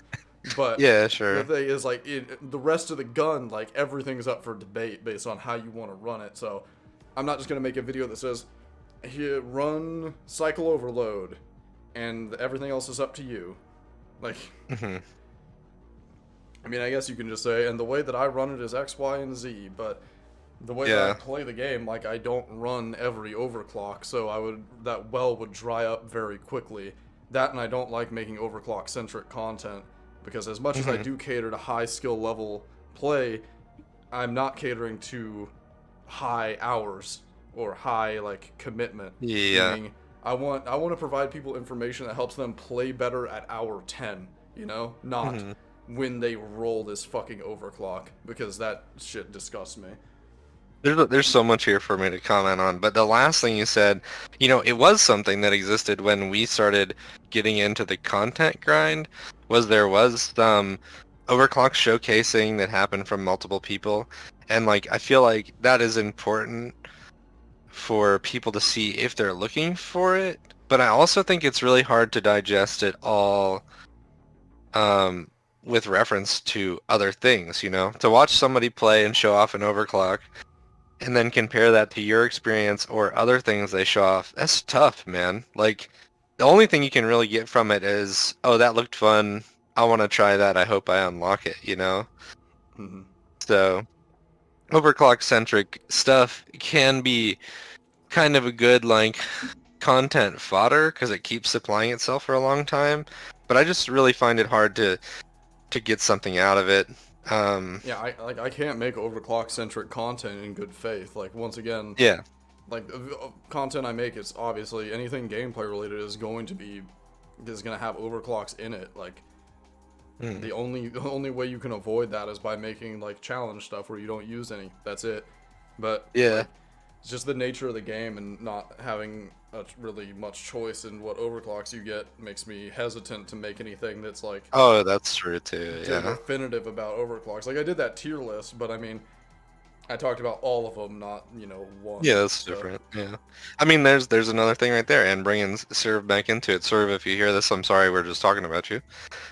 But Yeah, the sure. thing is, like the rest of the gun, like everything's up for debate based on how you want to run it. So I'm not just gonna make a video that says, here, run cycle overload, and everything else is up to you. Like, Hmm. I mean, I guess you can just say, and the way that I run it is X, Y, and Z, but the way that I Yeah. play the game, like, I don't run every overclock, so that well would dry up very quickly. That, and I don't like making overclock centric content, because as much as I Hmm. do cater to high skill level play, I'm not catering to high hours or high like commitment. Yeah. Meaning, I want to provide people information that helps them play better at hour 10. Not Hmm. when they roll this fucking overclock, because that shit disgusts me. There's so much here for me to comment on, but the last thing you said, you know, it was something that existed when we started getting into the content grind, was there was some overclock showcasing that happened from multiple people, and like I feel like that is important for people to see if they're looking for it, but I also think it's really hard to digest it all um, with reference to other things, you know, to watch somebody play and show off an overclock and then compare that to your experience or other things they show off. That's tough, man. Like, the only thing you can really get from it is, oh, that looked fun. I want to try that. I hope I unlock it, you know? Hmm. So, overclock-centric stuff can be kind of a good, like, content fodder because it keeps supplying itself for a long time. But I just really find it hard to get something out of it. Um, Yeah, I can't make overclock centric content in good faith. Like once again, yeah. like content I make is obviously anything gameplay related is gonna have overclocks in it. Like Mm. the only way you can avoid that is by making like challenge stuff where you don't use any. That's it. But Yeah. like it's just the nature of the game, and not having really much choice in what overclocks you get makes me hesitant to make anything that's like Oh, that's true too. Yeah. definitive about overclocks. Like I did that tier list, but I mean I talked about all of them, not one. Yeah, that's So different. Yeah. I mean, there's another thing right there, and bringing Serve back into it. Sort of, if you hear this, I'm sorry, we're just talking about you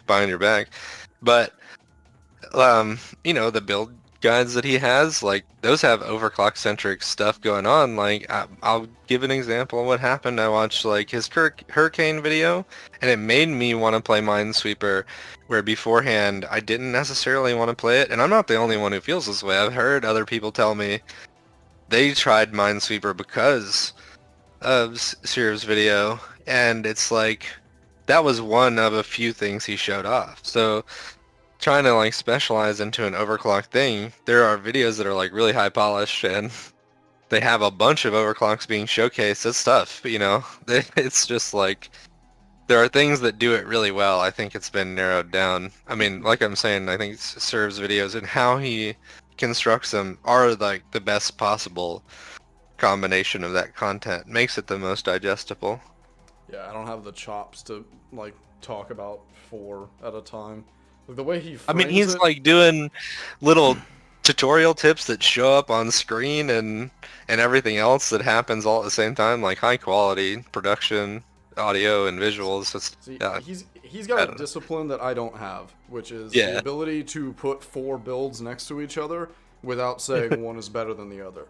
behind your back. But you know, the build guides that he has, like those have overclock centric stuff going on. Like I'll give an example of what happened. I watched like his Hurricane video, and it made me want to play Minesweeper, where beforehand I didn't necessarily want to play it. And I'm not the only one who feels this way. I've heard other people tell me they tried Minesweeper because of Sir's video, and it's like that was one of a few things he showed off. So trying to like specialize into an overclock thing, there are videos that are like really high polished and they have a bunch of overclocks being showcased. It's tough, you know. It's just like there are things that do it really well. I think it's been narrowed down. I mean, like I'm saying, I think Serve's videos and how he constructs them are like the best possible combination of that content. Makes it the most digestible. Yeah, I don't have the chops to like talk about 4 at a time. Like the way he I mean, frames he's it. like doing little tutorial tips that show up on screen and everything else that happens all at the same time, like high quality production, audio and visuals. It's, See, yeah, he's got I a don't know. discipline that I don't have, which is the Yeah. ability to put 4 builds next to each other without saying one is better than the other.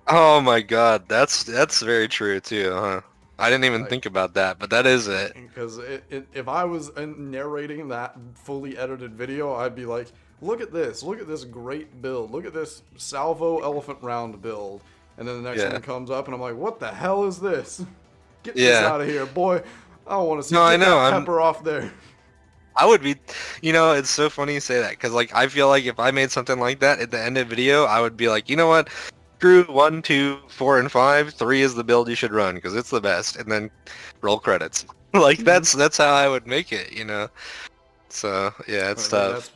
Oh my God, that's very true too, huh? I didn't even Like, think about that, but that is it. because if I was narrating that fully edited video, I'd be like, look at this great build, look at this salvo elephant round build, and then the next Yeah. one comes up, and I'm like, what the hell is this? Get this Yeah. out of here, boy! I don't want to see. No, I Get know. that pepper off there. I would be, you know, it's so funny you say that because like I feel like if I made something like that at the end of the video, I would be like, you know what? Screw 1, 2, 4, and 5. 3 is the build you should run because it's the best, and then roll credits. Like that's how I would make it, you know. So yeah, it's I mean, tough.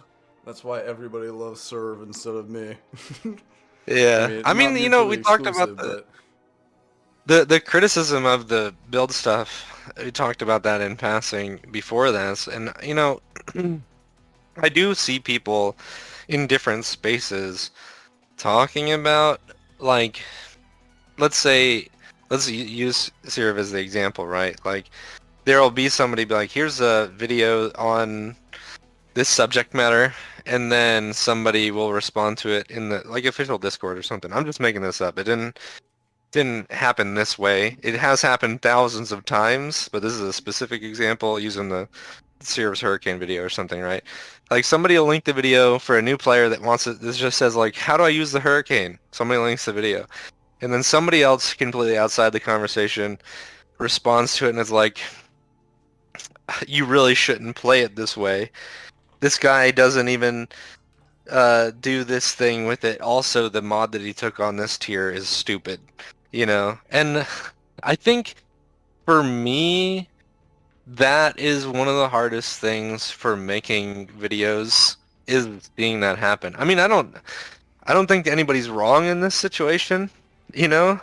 that's why everybody loves Serve instead of me. I Yeah, mean, I not mean, you know, mutually we talked about exclusive, but the criticism of the build stuff. We talked about that in passing before this, and you know, I do see people in different spaces talking about like let's say use Sirv as the example, right? Like there'll be somebody be like, here's a video on this subject matter, and then somebody will respond to it in the like official Discord or something. I'm just making this up. It didn't happen this way. It has happened thousands of times, but this is a specific example using the Sirv's Hurricane video or something, right? Like somebody will link the video for a new player that wants it. This just says like, how do I use the Hurricane? Somebody links the video. And then somebody else completely outside the conversation responds to it and is like, you really shouldn't play it this way. This guy doesn't even do this thing with it. Also, the mod that he took on this tier is stupid, you know? And I think for me, that is one of the hardest things for making videos is seeing that happen. I mean, I don't think anybody's wrong in this situation, you know?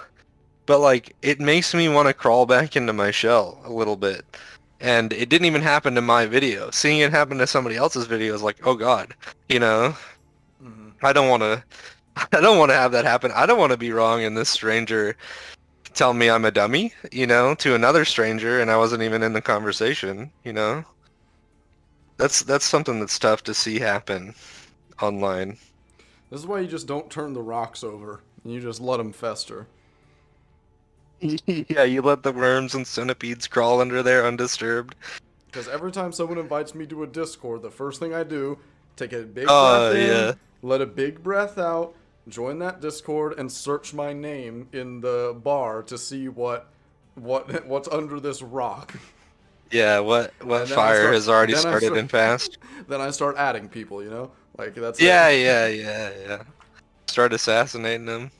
But like it makes me want to crawl back into my shell a little bit. And it didn't even happen to my video. Seeing it happen to somebody else's video is like, oh God, you know? mhm. I don't want to I don't want to have that happen. I don't want to be wrong and this stranger tell me I'm a dummy, you know, to another stranger and I wasn't even in the conversation, you know? That's something that's tough to see happen online. This is why you just don't turn the rocks over. And you just let them fester. Yeah, you let the worms and centipedes crawl under there undisturbed. Because every time someone invites me to a Discord, the first thing I do, take a big breath Oh, in, yeah. let a big breath out, join that Discord, and search my name in the bar to see what's under this rock. Yeah, what And then I fire start has already then I started start in past? then I start adding people, you know? Like that's it. Yeah, yeah, yeah, yeah. Start assassinating them.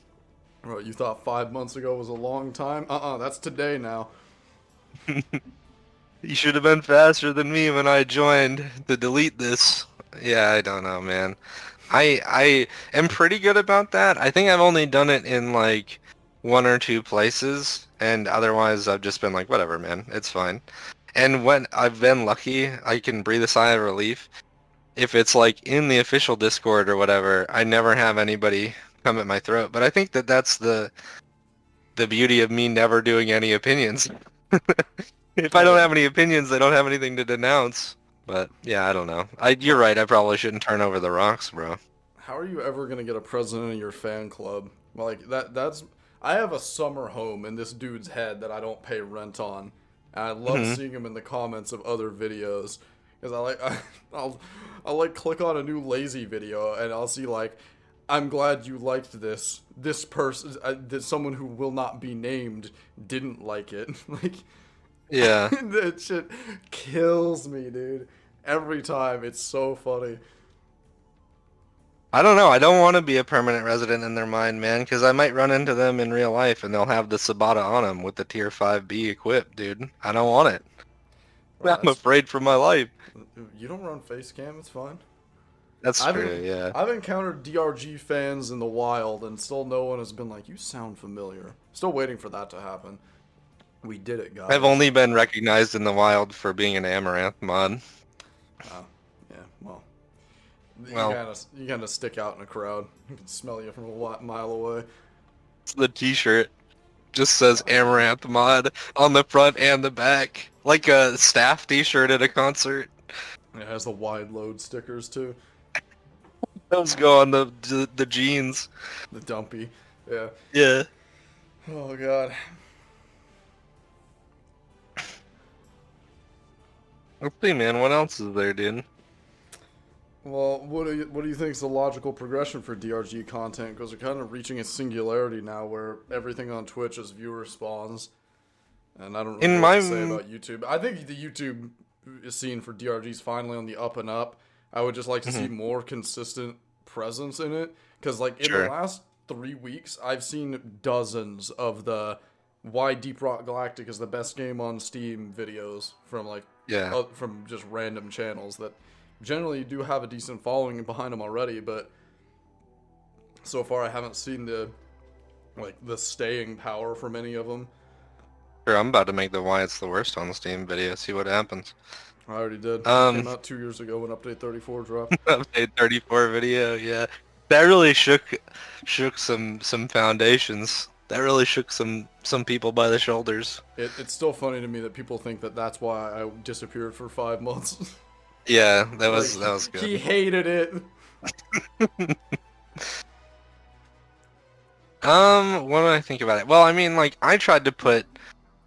Well, you thought 5 months ago was a long time? That's today now. You should have been faster than me when I joined to delete this. Yeah, I don't know, man. I am pretty good about that. I think I've only done it in like 1 or 2 places, and otherwise I've just been like, whatever, man, it's fine. And when I've been lucky, I can breathe a sigh of relief. If it's like in the official Discord or whatever, I never have anybody come at my throat. But I think that that's the beauty of me never doing any opinions. If I don't Right. have any opinions, I don't have anything to denounce. But yeah, I don't know. You're right. I probably shouldn't turn over the rocks, bro. How are you ever gonna get a president in your fan club? Like that's I have a summer home in this dude's head that I don't pay rent on. And I love Hmm. seeing him in the comments of other videos. Because I'll like click on a new lazy video and I'll see like I'm glad you liked this. This person, someone who will not be named, didn't like it. Like, Yeah. that shit kills me, dude. Every time, it's so funny. I don't know. I don't want to be a permanent resident in their mind, man, because I might run into them in real life and they'll have the Sabata on them with the Tier 5B equipped, dude. I don't want it. Well, I'm afraid for my life. you don't run face cam. It's fine. That's true, yeah. I've encountered DRG fans in the wild, and still no one has been like, "You sound familiar." Still waiting for that to happen. We did it, guys. I've only been recognized in the wild for being an Amaranth mod. Oh, yeah. Well, Well, you kind of stick out in a crowd. You can smell you from a mile away. the t-shirt just says Amaranth mod on the front and the back. Like a staff t-shirt at a concert. It has the wide load stickers too. Those go on the jeans. The dumpy. Yeah. Yeah. Oh god. Let's see, man. What else is there, dude? Well, what do you think is the logical progression for DRG content? Because we're kind of reaching a singularity now where everything on Twitch is viewer spawns, and I don't really know what to say about YouTube. I think the YouTube scene for DRG is finally on the up and up. I would just like to see more consistent presence in it, because like in the last 3 weeks, I've seen dozens of the why Deep Rock Galactic is the best game on Steam videos from like from just random channels that generally do have a decent following behind them already, but so far I haven't seen the staying power from any of them. Sure, I'm about to make the why it's the worst on Steam video. See what happens. I already did. It came out 2 years ago when Update 34 dropped. Update 34 video, yeah. That really shook some foundations. That really shook some people by the shoulders. It's still funny to me that people think that that's why I disappeared for 5 months. Yeah, that was good. He hated it. What do I think about it? Well, I mean, like, I tried to put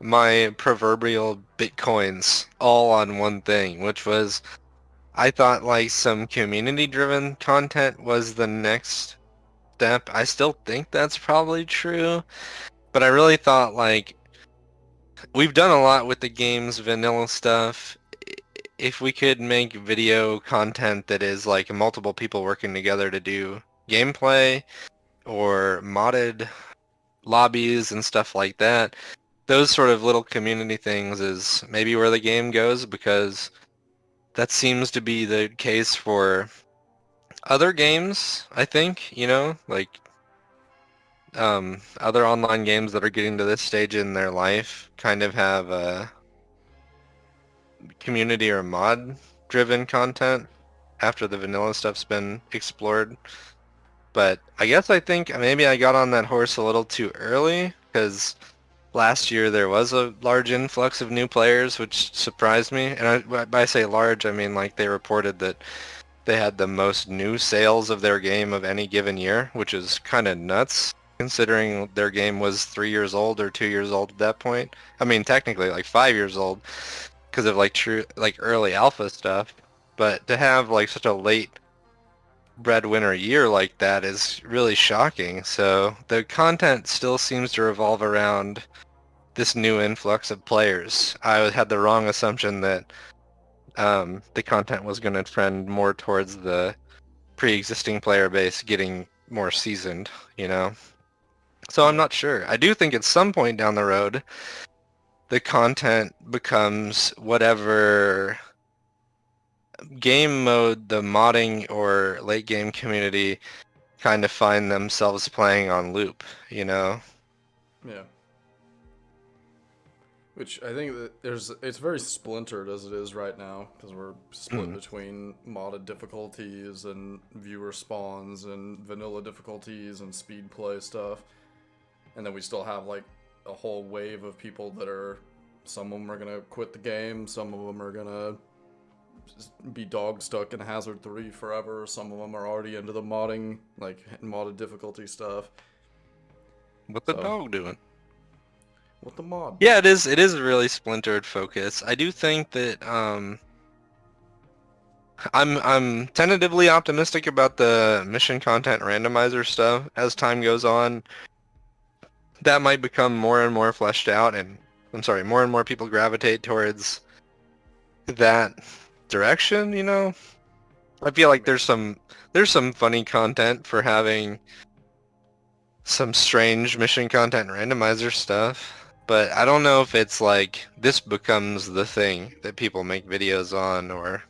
my proverbial bitcoins all on one thing, which was, I thought, like, some community-driven content was the next step. I still think that's probably true, but I really thought, like, we've done a lot with the game's vanilla stuff. If we could make video content that is, like, multiple people working together to do gameplay or modded lobbies and stuff like that, those sort of little community things is maybe where the game goes, because that seems to be the case for other games, I think, you know, like other online games that are getting to this stage in their life kind of have a community or mod driven content after the vanilla stuff's been explored. But I think maybe I got on that horse a little too early, because last year there was a large influx of new players, which surprised me. And by say large, I mean like they reported that they had the most new sales of their game of any given year, which is kind of nuts considering their game was 3 years old or 2 years old at that point. I mean, technically like 5 years old because of like early alpha stuff. But to have like such a late breadwinner year like that is really shocking. So the content still seems to revolve around this new influx of players. I had the wrong assumption that the content was going to trend more towards the pre-existing player base getting more seasoned, you know? So I'm not sure. I do think at some point down the road, the content becomes whatever game mode the modding or late game community kind of find themselves playing on loop, you know? Yeah. Which I think that it's very splintered as it is right now, because we're split between modded difficulties and viewer spawns and vanilla difficulties and speed play stuff. And then we still have like a whole wave of people that are, some of them are going to quit the game, some of them are going to be dog stuck in Hazard 3 forever, some of them are already into the modding, like modded difficulty stuff. What the dog doing? What the mod? Yeah, it is a really splintered focus. I do think that I'm tentatively optimistic about the mission content randomizer stuff as time goes on. That might become more and more fleshed out, and more and more people gravitate towards that direction, you know? I feel like there's some there's some funny content for having some strange mission content randomizer stuff, but I don't know if it's like this becomes the thing that people make videos on or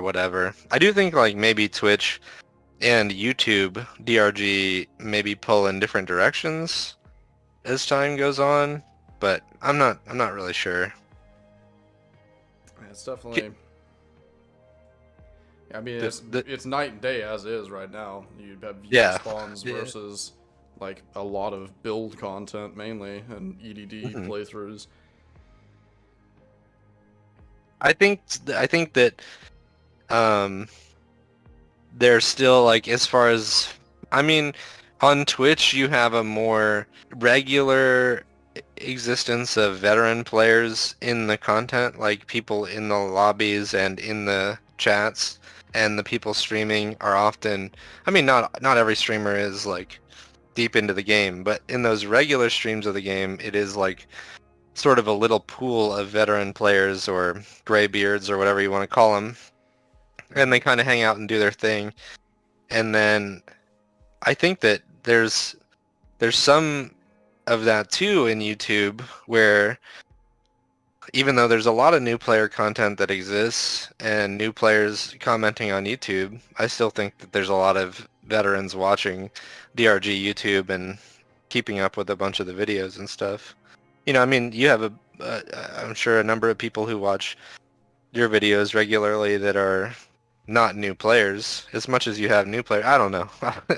whatever. I do think like maybe Twitch and YouTube DRG maybe pull in different directions as time goes on, but I'm not really sure. It's definitely. I mean, The it's night and day as is right now. You have view yeah. spawns Yeah. versus like a lot of build content mainly and EDD Mhm. playthroughs. I think that um there's still like as far as I mean on Twitch you have a more regular existence of veteran players in the content, like people in the lobbies and in the chats, and the people streaming are often, I mean not every streamer is like deep into the game, but in those regular streams of the game it is like sort of a little pool of veteran players or graybeards or whatever you want to call them, and they kind of hang out and do their thing. And then I think that there's some of that too in YouTube, where even though there's a lot of new player content that exists and new players commenting on YouTube, I still think that there's a lot of veterans watching DRG YouTube and keeping up with a bunch of the videos and stuff. You know, I mean, you have I'm sure a number of people who watch your videos regularly that are not new players as much as you have new players. I don't know.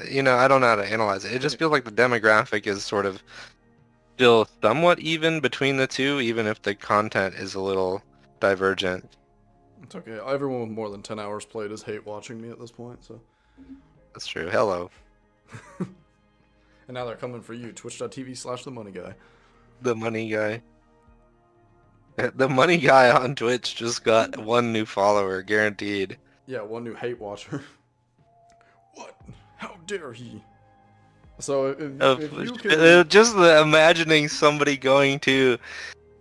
You know, I don't know how to analyze it. It just feels like the demographic is sort of still somewhat even between the two, even if the content is a little divergent. It's okay. Everyone with more than 10 hours played is hate watching me at this point, so. That's true. Hello. And now they're coming for you. Twitch.tv/themoneyguy. The money guy. The money guy on Twitch just got one new follower, guaranteed. Yeah, one new hate watcher. What? How dare he? So if you can... Just imagining somebody going to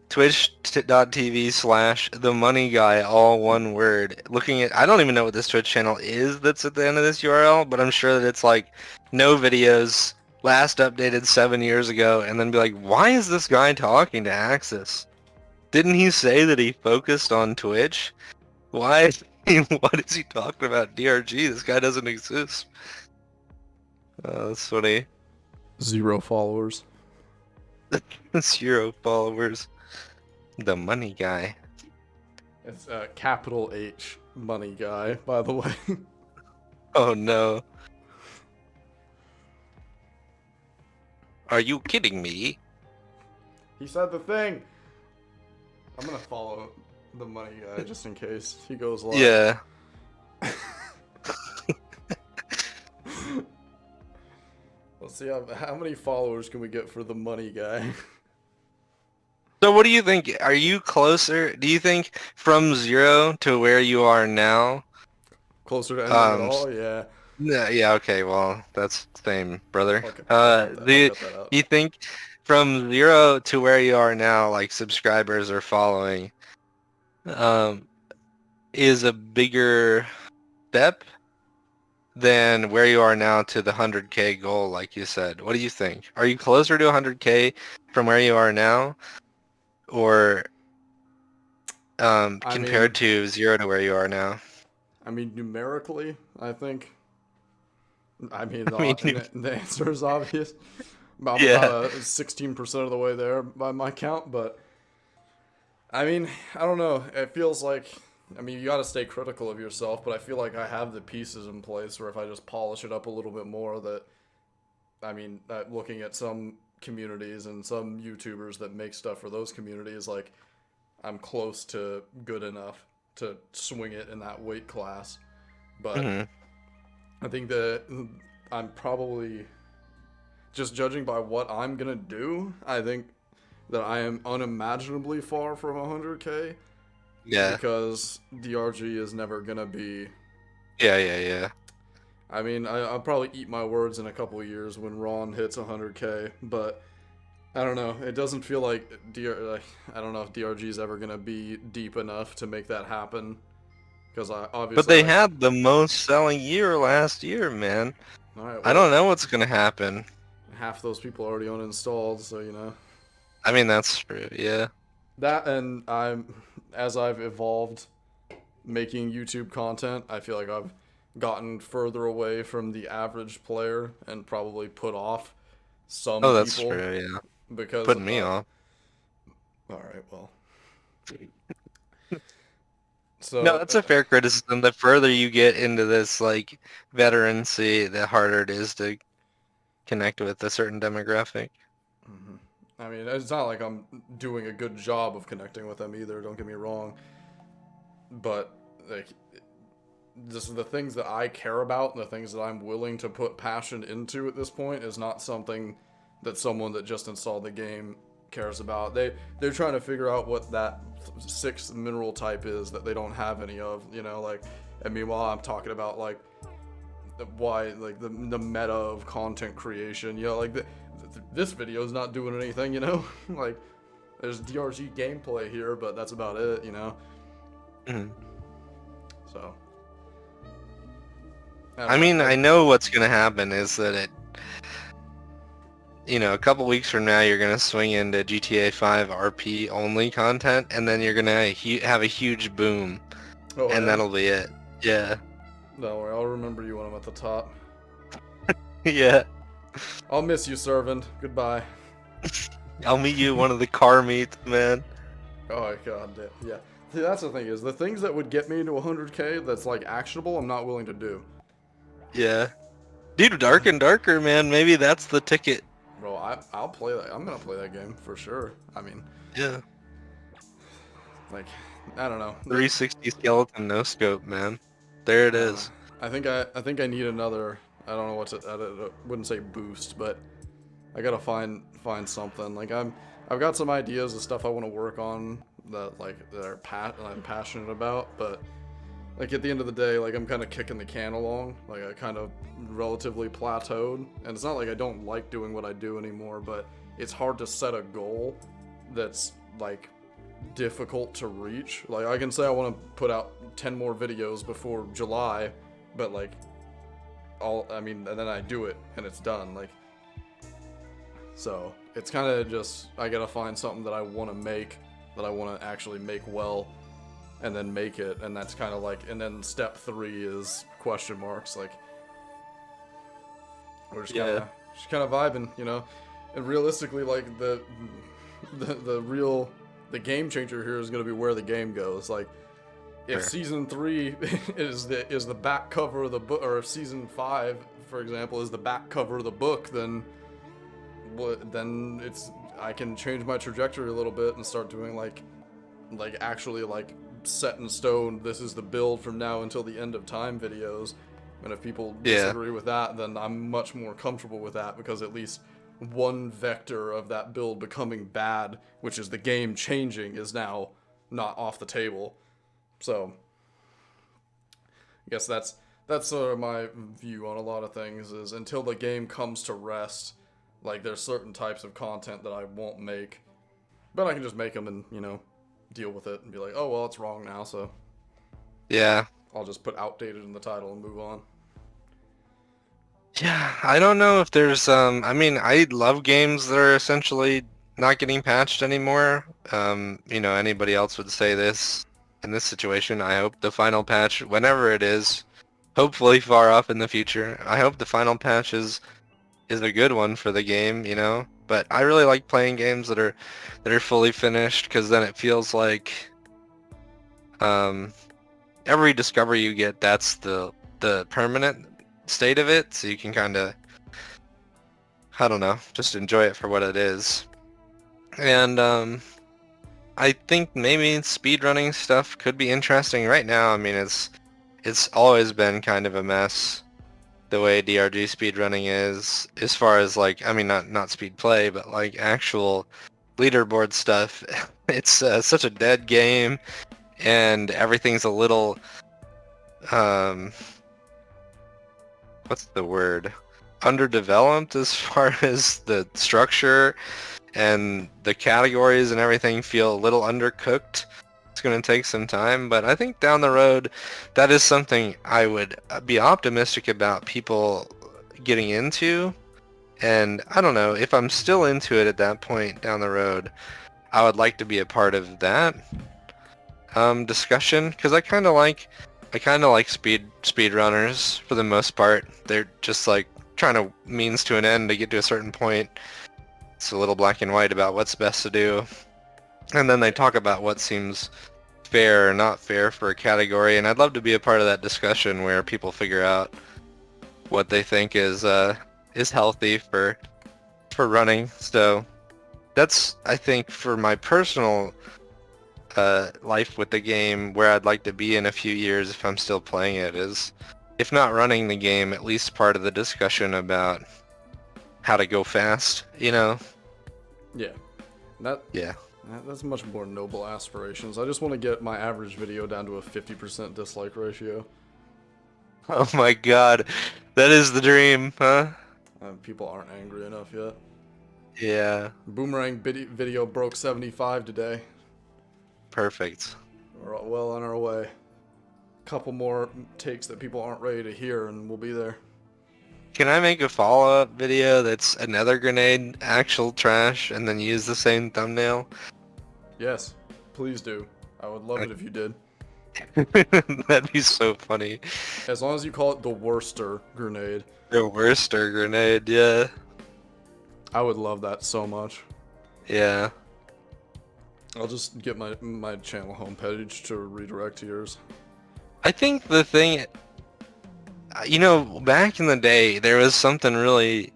twitch.tv/themoneyguy, all one word, looking at, I don't even know what this Twitch channel is that's at the end of this URL, but I'm sure that it's like no videos, last updated 7 years ago, and then be like, why is this guy talking to Axis? Didn't he say that he focused on Twitch? Why? What is he talking about DRG? This guy doesn't exist. That's funny. 0 followers. 0 followers. The money guy. It's capital H money guy, by the way. Oh no. Are you kidding me? He said the thing. I'm gonna follow the money guy just in case he goes live. Yeah. Let's see how many followers can we get for the money guy. So what do you think? Are you closer? Do you think from 0 to where you are now? Closer to ending it all? Yeah. Yeah, okay, well, that's the same, brother. Okay, Do you think from 0 to where you are now, like subscribers or following, is a bigger step than where you are now to the 100K goal, like you said? What do you think? Are you closer to 100K from where you are now, or compared to 0 to where you are now? I mean, numerically, I think. I mean, the answer is obvious. I'm about 16% of the way there by my count, but I mean, I don't know. It feels like, I mean, you got to stay critical of yourself, but I feel like I have the pieces in place where if I just polish it up a little bit more, that, I mean, looking at some communities and some YouTubers that make stuff for those communities, like, I'm close to good enough to swing it in that weight class. But I think that I'm probably, just judging by what I'm going to do, I think that I am unimaginably far from 100K. Yeah. Because DRG is never going to be... Yeah. I mean, I'll probably eat my words in a couple of years when Ron hits 100K, but I don't know. It doesn't feel like I don't know if DRG is ever going to be deep enough to make that happen. because I But obviously they had the most selling year last year, man. all right, I well, don't know what's gonna happen. half those people already uninstalled, so I mean, that's true, yeah. that, and as I've evolved making YouTube content, I feel like I've gotten further away from the average player and probably put off some Oh, that's people true, yeah. because Putting of me the. off. All right, well, No, so that's a fair criticism. The further you get into this, like, veterancy, the harder it is to connect with a certain demographic. I mean, it's not like I'm doing a good job of connecting with them either. Don't get me wrong, but like, just the things that I care about and the things that I'm willing to put passion into at this point is not something that someone that just installed the game cares about. They're trying to figure out what that sixth mineral type is that they don't have any of, like, and meanwhile I'm talking about like why, like, the meta of content creation, like this video is not doing anything, like there's DRG gameplay here, but that's about it, Mhm. So I mean, I know what's gonna happen is that a couple weeks from now, you're gonna swing into GTA 5 RP only content, and then you're gonna have a huge boom, Oh and yeah. that'll be it. Yeah. Don't worry, I'll remember you when I'm at the top. Yeah. I'll miss you, servant. Goodbye. I'll meet you at one of the car meets, man. Oh my god, yeah. See, that's the thing is, the things that would get me into 100K that's like actionable, I'm not willing to do. Yeah. Dude, Dark and Darker, man. Maybe that's the ticket. Bro, I'll play that. I'm gonna play that game for sure. I mean, Yeah. like, I don't know. 360 skeleton no scope, man. There it is. I think I need another. I don't know what to. I wouldn't say boost, but I gotta find something. Like I've got some ideas of stuff I want to work on that I'm passionate about, but like at the end of the day, like I'm kind of kicking the can along. Like I kind of relatively plateaued, and it's not like I don't like doing what I do anymore, but it's hard to set a goal that's like difficult to reach. Like I can say I want to put out 10 more videos before July, but like and then I do it and it's done. Like, so it's kind of just, I gotta find something that I want to make, that I want to actually make well, and then make it. And that's kind of like, and then step 3 is question marks. Like, we're just kind of vibing, and realistically, like the game changer here is going to be where the game goes. Like, if season 3 is the back cover of the book, or if season 5, for example, is the back cover of the book, then I can change my trajectory a little bit and start doing like actually like set in stone, this is the build from now until the end of time videos. And if people disagree with that, then I'm much more comfortable with that, because at least one vector of that build becoming bad, which is the game changing, is now not off the table. So I guess that's sort of my view on a lot of things, is until the game comes to rest, like there's certain types of content that I won't make, but I can just make them and, deal with it and be like, oh, well, it's wrong now, so Yeah. I'll just put outdated in the title and move on. Yeah, I don't know if there's I mean, I love games that are essentially not getting patched anymore. Anybody else would say this in this situation. I hope the final patch, whenever it is, hopefully far off in the future, I hope the final patch is a good one for the game, But I really like playing games that are fully finished, because then it feels like every discovery you get, that's the permanent state of it, so you can kind of, I don't know, just enjoy it for what it is. And I think maybe speedrunning stuff could be interesting right now. I mean, it's always been kind of a mess, the way DRG speedrunning is, as far as like, I mean, not speed play, but like actual leaderboard stuff. It's such a dead game, and everything's a little what's the word? Underdeveloped as far as the structure, and the categories and everything feel a little undercooked. it's going to take some time, but I think down the road, that is something I would be optimistic about people getting into. And I don't know, if I'm still into it at that point down the road, I would like to be a part of that discussion, because I kind of like speed runners for the most part. They're just like trying to means to an end to get to a certain point. It's a little black and white about what's best to do, and then they talk about what seems fair or not fair for a category. And I'd love to be a part of that discussion where people figure out what they think is healthy for running. So that's, I think, for my personal life with the game, where I'd like to be in a few years if I'm still playing it, is, if not running the game, at least part of the discussion about how to go fast, you know? Yeah. Yeah. That's much more noble aspirations. I just want to get my average video down to a 50% dislike ratio. Oh my god. That is the dream, huh? People aren't angry enough yet. Yeah. Boomerang video broke 75 today. Perfect. We're well on our way. Couple more takes that people aren't ready to hear, and we'll be there. Can I make a follow-up video that's another grenade, actual trash, and then use the same thumbnail? Yes, please do. I would love it if you did. That'd be so funny. As long as you call it the worster grenade. The worster grenade, yeah. I would love that so much. Yeah. I'll just get my channel homepage to redirect to yours. I think the thing, you know, back in the day, there was something really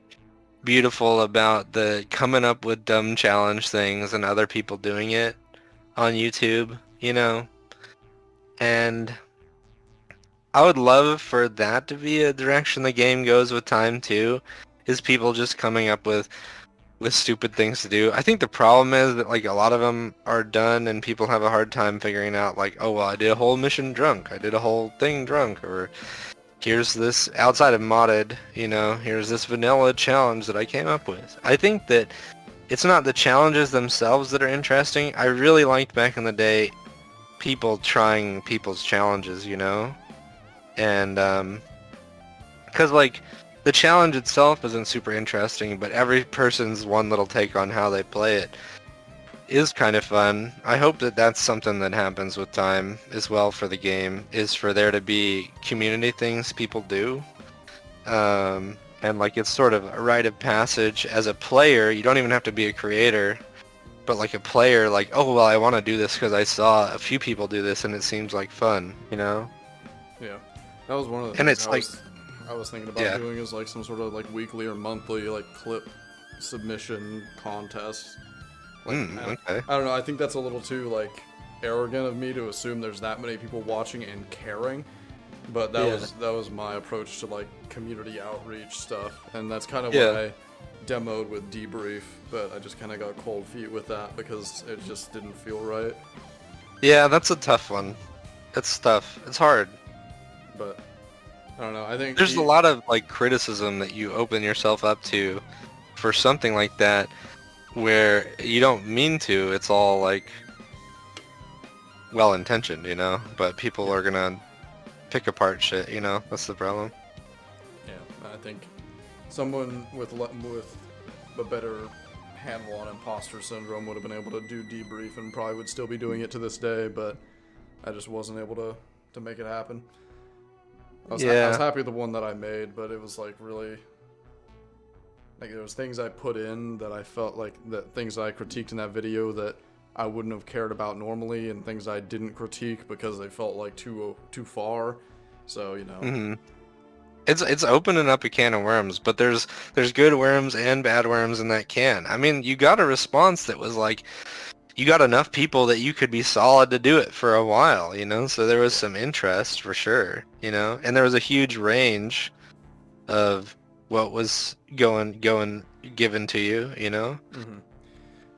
beautiful about the coming up with dumb challenge things and other people doing it on YouTube, you know? And I would love for that to be a direction the game goes with time too, is people just coming up with stupid things to do. I think the problem is that, like, a lot of them are done and people have a hard time figuring out, like, oh, well, I did a whole mission drunk, I did a whole thing drunk, or here's this, outside of modded, you know, here's this vanilla challenge that I came up with. I think that it's not the challenges themselves that are interesting. I really liked back in the day people trying people's challenges, you know? And, because, like, the challenge itself isn't super interesting, but every person's one little take on how they play it is kind of fun. I hope that that's something that happens with time as well for the game, is for there to be community things people do. And, like, it's sort of a rite of passage as a player. You don't even have to be a creator, but like a player, like, oh, well, I want to do this because I saw a few people do this and it seems like fun, you know? Yeah. That was one of the And things it's like, I was thinking about doing, is like some sort of like weekly or monthly like clip submission contest. Like, okay. I don't know, I think that's a little too like arrogant of me to assume there's that many people watching and caring. But that was my approach to like community outreach stuff, and that's kind of what I demoed with Debrief, but I just kind of got cold feet with that because it just didn't feel right. Yeah, that's a tough one. It's tough. It's hard. But I don't know. I think there's a lot of like criticism that you open yourself up to for something like that, where you don't mean to. It's all like well intentioned, you know, but people are gonna pick apart shit, you know. That's the problem. Yeah, I think someone with a better handle on imposter syndrome would have been able to do Debrief and probably would still be doing it to this day, but I just wasn't able to make it happen. I was happy with the one that I made, but it was like really, like, there was things I put in that I felt like, that things I critiqued in that video that I wouldn't have cared about normally, and things I didn't critique because they felt like too far. So, you know. Mm-hmm. It's opening up a can of worms, but there's good worms and bad worms in that can. I mean, you got a response that was like, you got enough people that you could be solid to do it for a while, you know? So there was some interest for sure, you know? And there was a huge range of what was given to you, you know? Mm-hmm.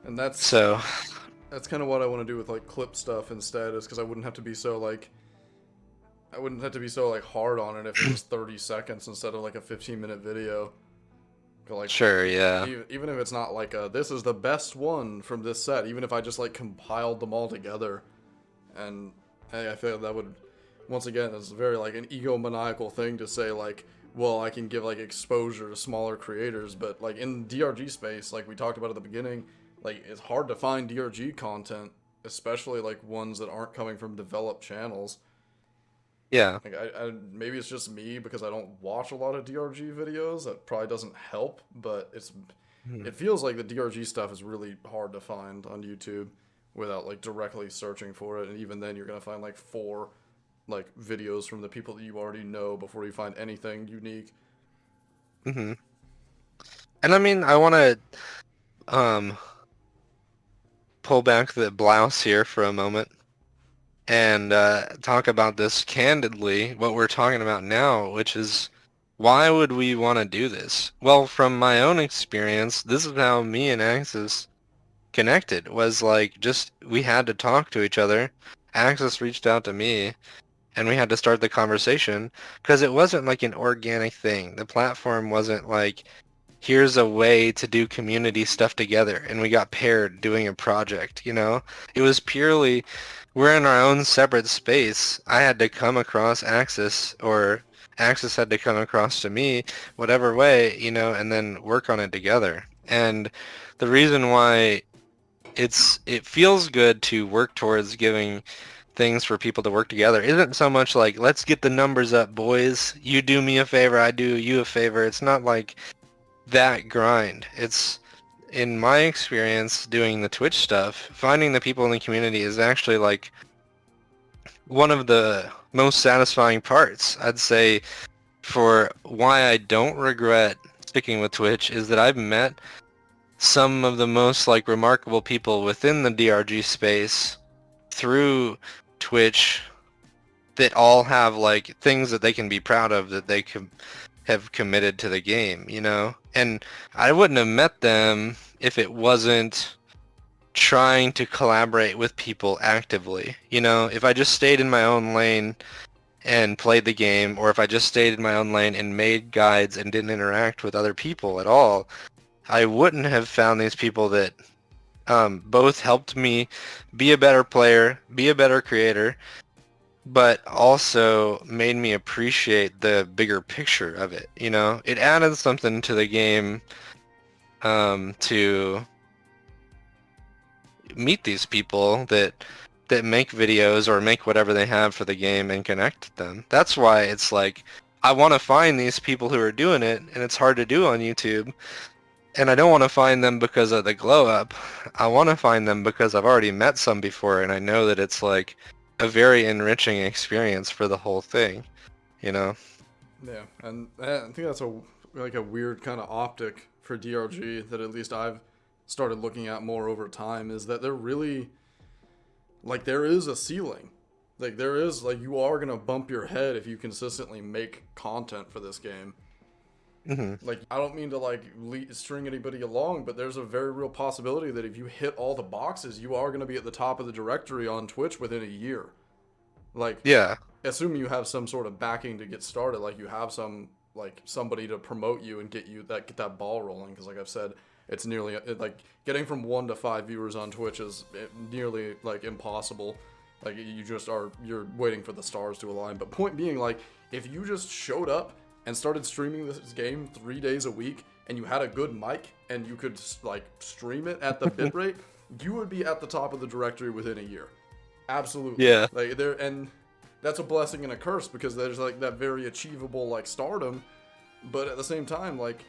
And that's kind of what I want to do with like clip stuff instead, is because I wouldn't have to be so like hard on it if it was 30 seconds instead of like a 15-minute video. Like, sure, yeah. Even if it's not like this is the best one from this set, even if I just like compiled them all together And I feel that would, once again, it's very like an egomaniacal thing to say like, well, I can give like exposure to smaller creators, but like in DRG space, like we talked about at the beginning, like it's hard to find DRG content, especially like ones that aren't coming from developed channels. Yeah. Like I maybe it's just me because I don't watch a lot of DRG videos. That probably doesn't help, but Mhm. it feels like the DRG stuff is really hard to find on YouTube without like directly searching for it, and even then you're gonna find like 4 like videos from the people that you already know before you find anything unique. Hmm. And I mean, I want to um pull back the blouse here for a moment and talk about this candidly, what we're talking about now, which is why would we want to do this? Well, from my own experience, this is how me and Axis connected, was like just we had to talk to each other. Axis reached out to me and we had to start the conversation because it wasn't like an organic thing. The platform wasn't like, here's a way to do community stuff together and we got paired doing a project, you know? It was purely, we're in our own separate space. I had to come across Axis, or Axis had to come across to me, whatever way, you know, and then work on it together. And the reason why it feels good to work towards giving things for people to work together isn't so much like, let's get the numbers up, boys. You do me a favor, I do you a favor. It's not like that grind. It's, in my experience doing the Twitch stuff, finding the people in the community is actually like one of the most satisfying parts. I'd say for why I don't regret sticking with Twitch is that I've met some of the most like remarkable people within the DRG space through Twitch that all have like things that they can be proud of, that they can have committed to the game, you know? And I wouldn't have met them if it wasn't trying to collaborate with people actively. You know, if I just stayed in my own lane and played the game, or if I just stayed in my own lane and made guides and didn't interact with other people at all, I wouldn't have found these people that both helped me be a better player, be a better creator, but also made me appreciate the bigger picture of it. You know, it added something to the game to meet these people that make videos or make whatever they have for the game and connect them. That's why it's like, I want to find these people who are doing it, and it's hard to do on YouTube. And I don't want to find them because of the glow up. I want to find them because I've already met some before, and I know that it's like a very enriching experience for the whole thing, you know? Yeah, and I think that's a weird kind of optic for DRG that at least I've started looking at more over time, is that they're really like, there is a ceiling. Like there is, like, you are gonna bump your head if you consistently make content for this game. Mm-hmm. Like, I don't mean to like string anybody along, but there's a very real possibility that if you hit all the boxes, you are gonna be at the top of the directory on Twitch within a year. Like, Yeah. assuming you have some sort of backing to get started, like you have some, like, somebody to promote you and get that ball rolling. Because like I've said, it's nearly like getting from 1 to 5 viewers on Twitch is nearly like impossible. Like you're waiting for the stars to align. But point being, like, if you just showed up and started streaming this game 3 days a week, and you had a good mic and you could like stream it at the bitrate, you would be at the top of the directory within a year. Absolutely. Yeah. Like there, and that's a blessing and a curse, because there's like that very achievable like stardom, but at the same time, like,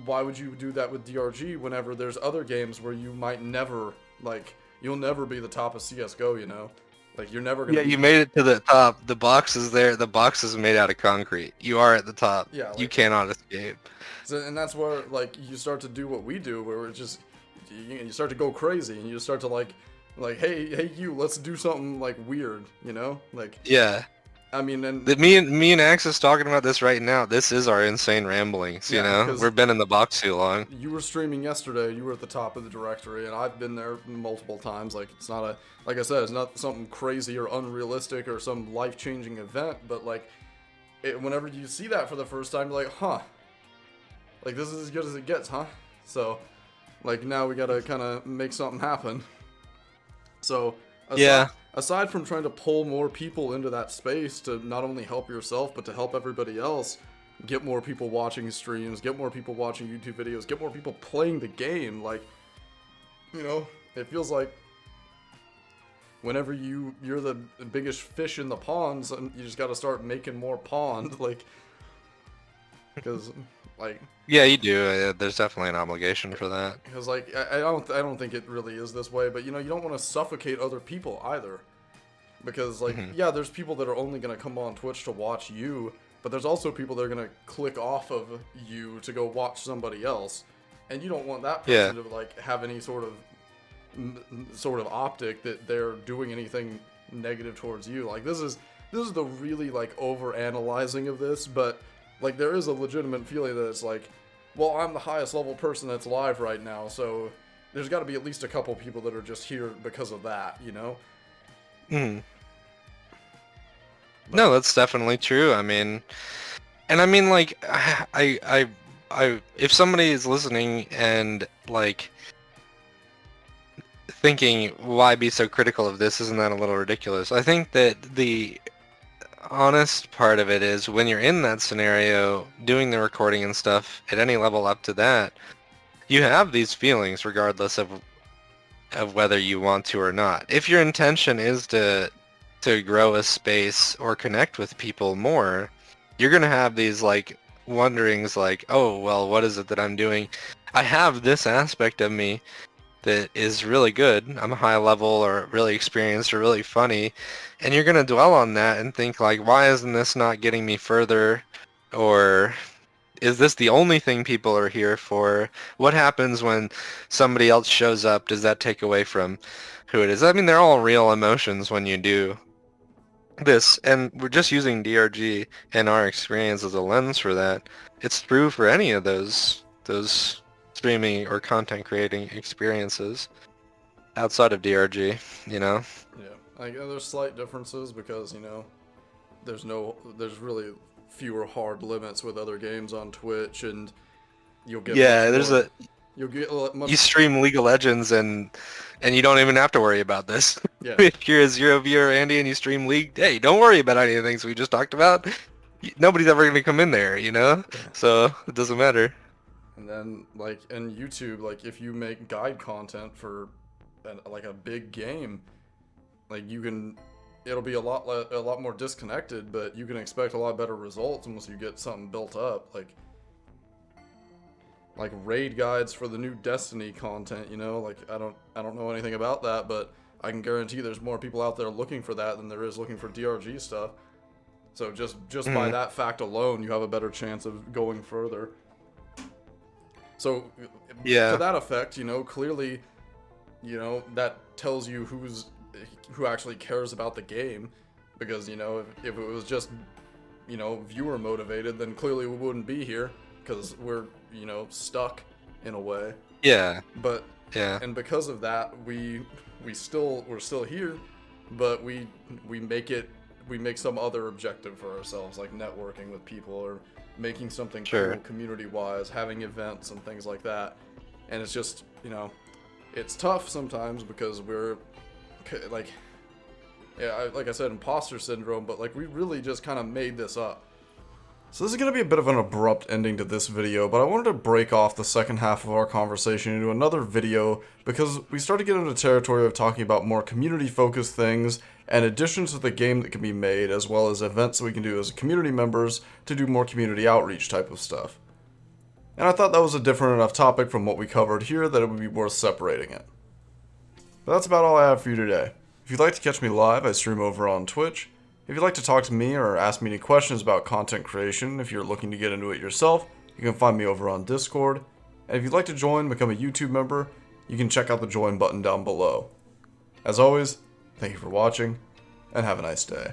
why would you do that with DRG whenever there's other games where you might never, like, you'll never be the top of CS:GO, you know? Like, you're never gonna. Yeah, you made it to the top. The box is there. The box is made out of concrete. You are at the top. Yeah, like, you cannot escape. So, and that's where, like, you start to do what we do, where it's just, you start to go crazy, and you start to like, hey, you, let's do something like weird, you know? Like, Yeah. I mean, and Me and Axis talking about this right now. This is our insane ramblings. You Yeah, know, 'cause we've been in the box too long. you were streaming yesterday, you were at the top of the directory, and I've been there multiple times. Like, it's not a, like I said, it's not something crazy or unrealistic or some life-changing event, but like, whenever you see that for the first time, you're like, huh, like, this is as good as it gets, huh? So, like, now we gotta kind of make something happen. So, Yeah. aside from trying to pull more people into that space to not only help yourself, but to help everybody else, get more people watching streams, get more people watching YouTube videos, get more people playing the game, like, you know, it feels like whenever you're the biggest fish in the ponds, and you just got to start making more pond, like, because, like, Yeah, you do. There's definitely an obligation for that. because, like, I don't think it really is this way, but, you know, you don't want to suffocate other people either, because, like, yeah, there's people that are only going to come on Twitch to watch you, but there's also people that are going to click off of you to go watch somebody else, and you don't want that person to, like, have any sort of optic that they're doing anything negative towards you. Like, this is the really, like, over analyzing of this, but, like, there is a legitimate feeling that it's like, well, I'm the highest level person that's live right now, so there's got to be at least a couple people that are just here because of that, you know? No, that's definitely true. I mean, and I mean, like, I if somebody is listening and, like, thinking, why be so critical of this? Isn't that a little ridiculous? I think that the honest part of it is when you're in that scenario, doing the recording and stuff, at any level up to that, you have these feelings regardless of whether you want to or not. If your intention is to grow a space or connect with people more, you're going to have these, like, wonderings like, oh, well, what is it that I'm doing? I have this aspect of me that is really good. I'm a high level or really experienced or really funny, and you're going to dwell on that and think, like, why isn't this not getting me further? Or is this the only thing people are here for? What happens when somebody else shows up? Does that take away from who it is? I mean, they're all real emotions when you do this, and we're just using DRG and our experience as a lens for that. It's true for any of those streaming or content creating experiences outside of DRG, you know? Yeah, like, there's slight differences because, you know, there's really fewer hard limits with other games on Twitch, and you'll get you stream League of Legends and you don't even have to worry about this. Yeah. If you're a zero viewer, Andy, and you stream League, hey, don't worry about any of the things we just talked about. Nobody's ever going to come in there, you know? So it doesn't matter. And then, like, in YouTube, like, if you make guide content for, like, a big game, like, it'll be a lot more disconnected, but you can expect a lot better results once you get something built up, like raid guides for the new Destiny content, you know? Like, I don't know anything about that, but I can guarantee there's more people out there looking for that than there is looking for DRG stuff. So just by that fact alone, you have a better chance of going further. So, to that effect, you know, clearly, you know, that tells you who actually cares about the game, because, you know, if it was just, you know, viewer motivated, then clearly we wouldn't be here, because we're, you know, stuck in a way. Yeah. But yeah, and because of that, we're still here, but we make some other objective for ourselves, like networking with people or making something cool community-wise, having events and things like that. And it's just, you know, it's tough sometimes because we're, like, yeah, like I said, imposter syndrome, but, like, we really just kind of made this up. So this is going to be a bit of an abrupt ending to this video, but I wanted to break off the second half of our conversation into another video because we start to get into territory of talking about more community-focused things and additions to the game that can be made, as well as events that we can do as community members to do more community outreach type of stuff. And I thought that was a different enough topic from what we covered here that it would be worth separating it. But that's about all I have for you today. If you'd like to catch me live, I stream over on Twitch. If you'd like to talk to me or ask me any questions about content creation, if you're looking to get into it yourself, you can find me over on Discord. And if you'd like to join, become a YouTube member, you can check out the join button down below. As always, thank you for watching, and have a nice day.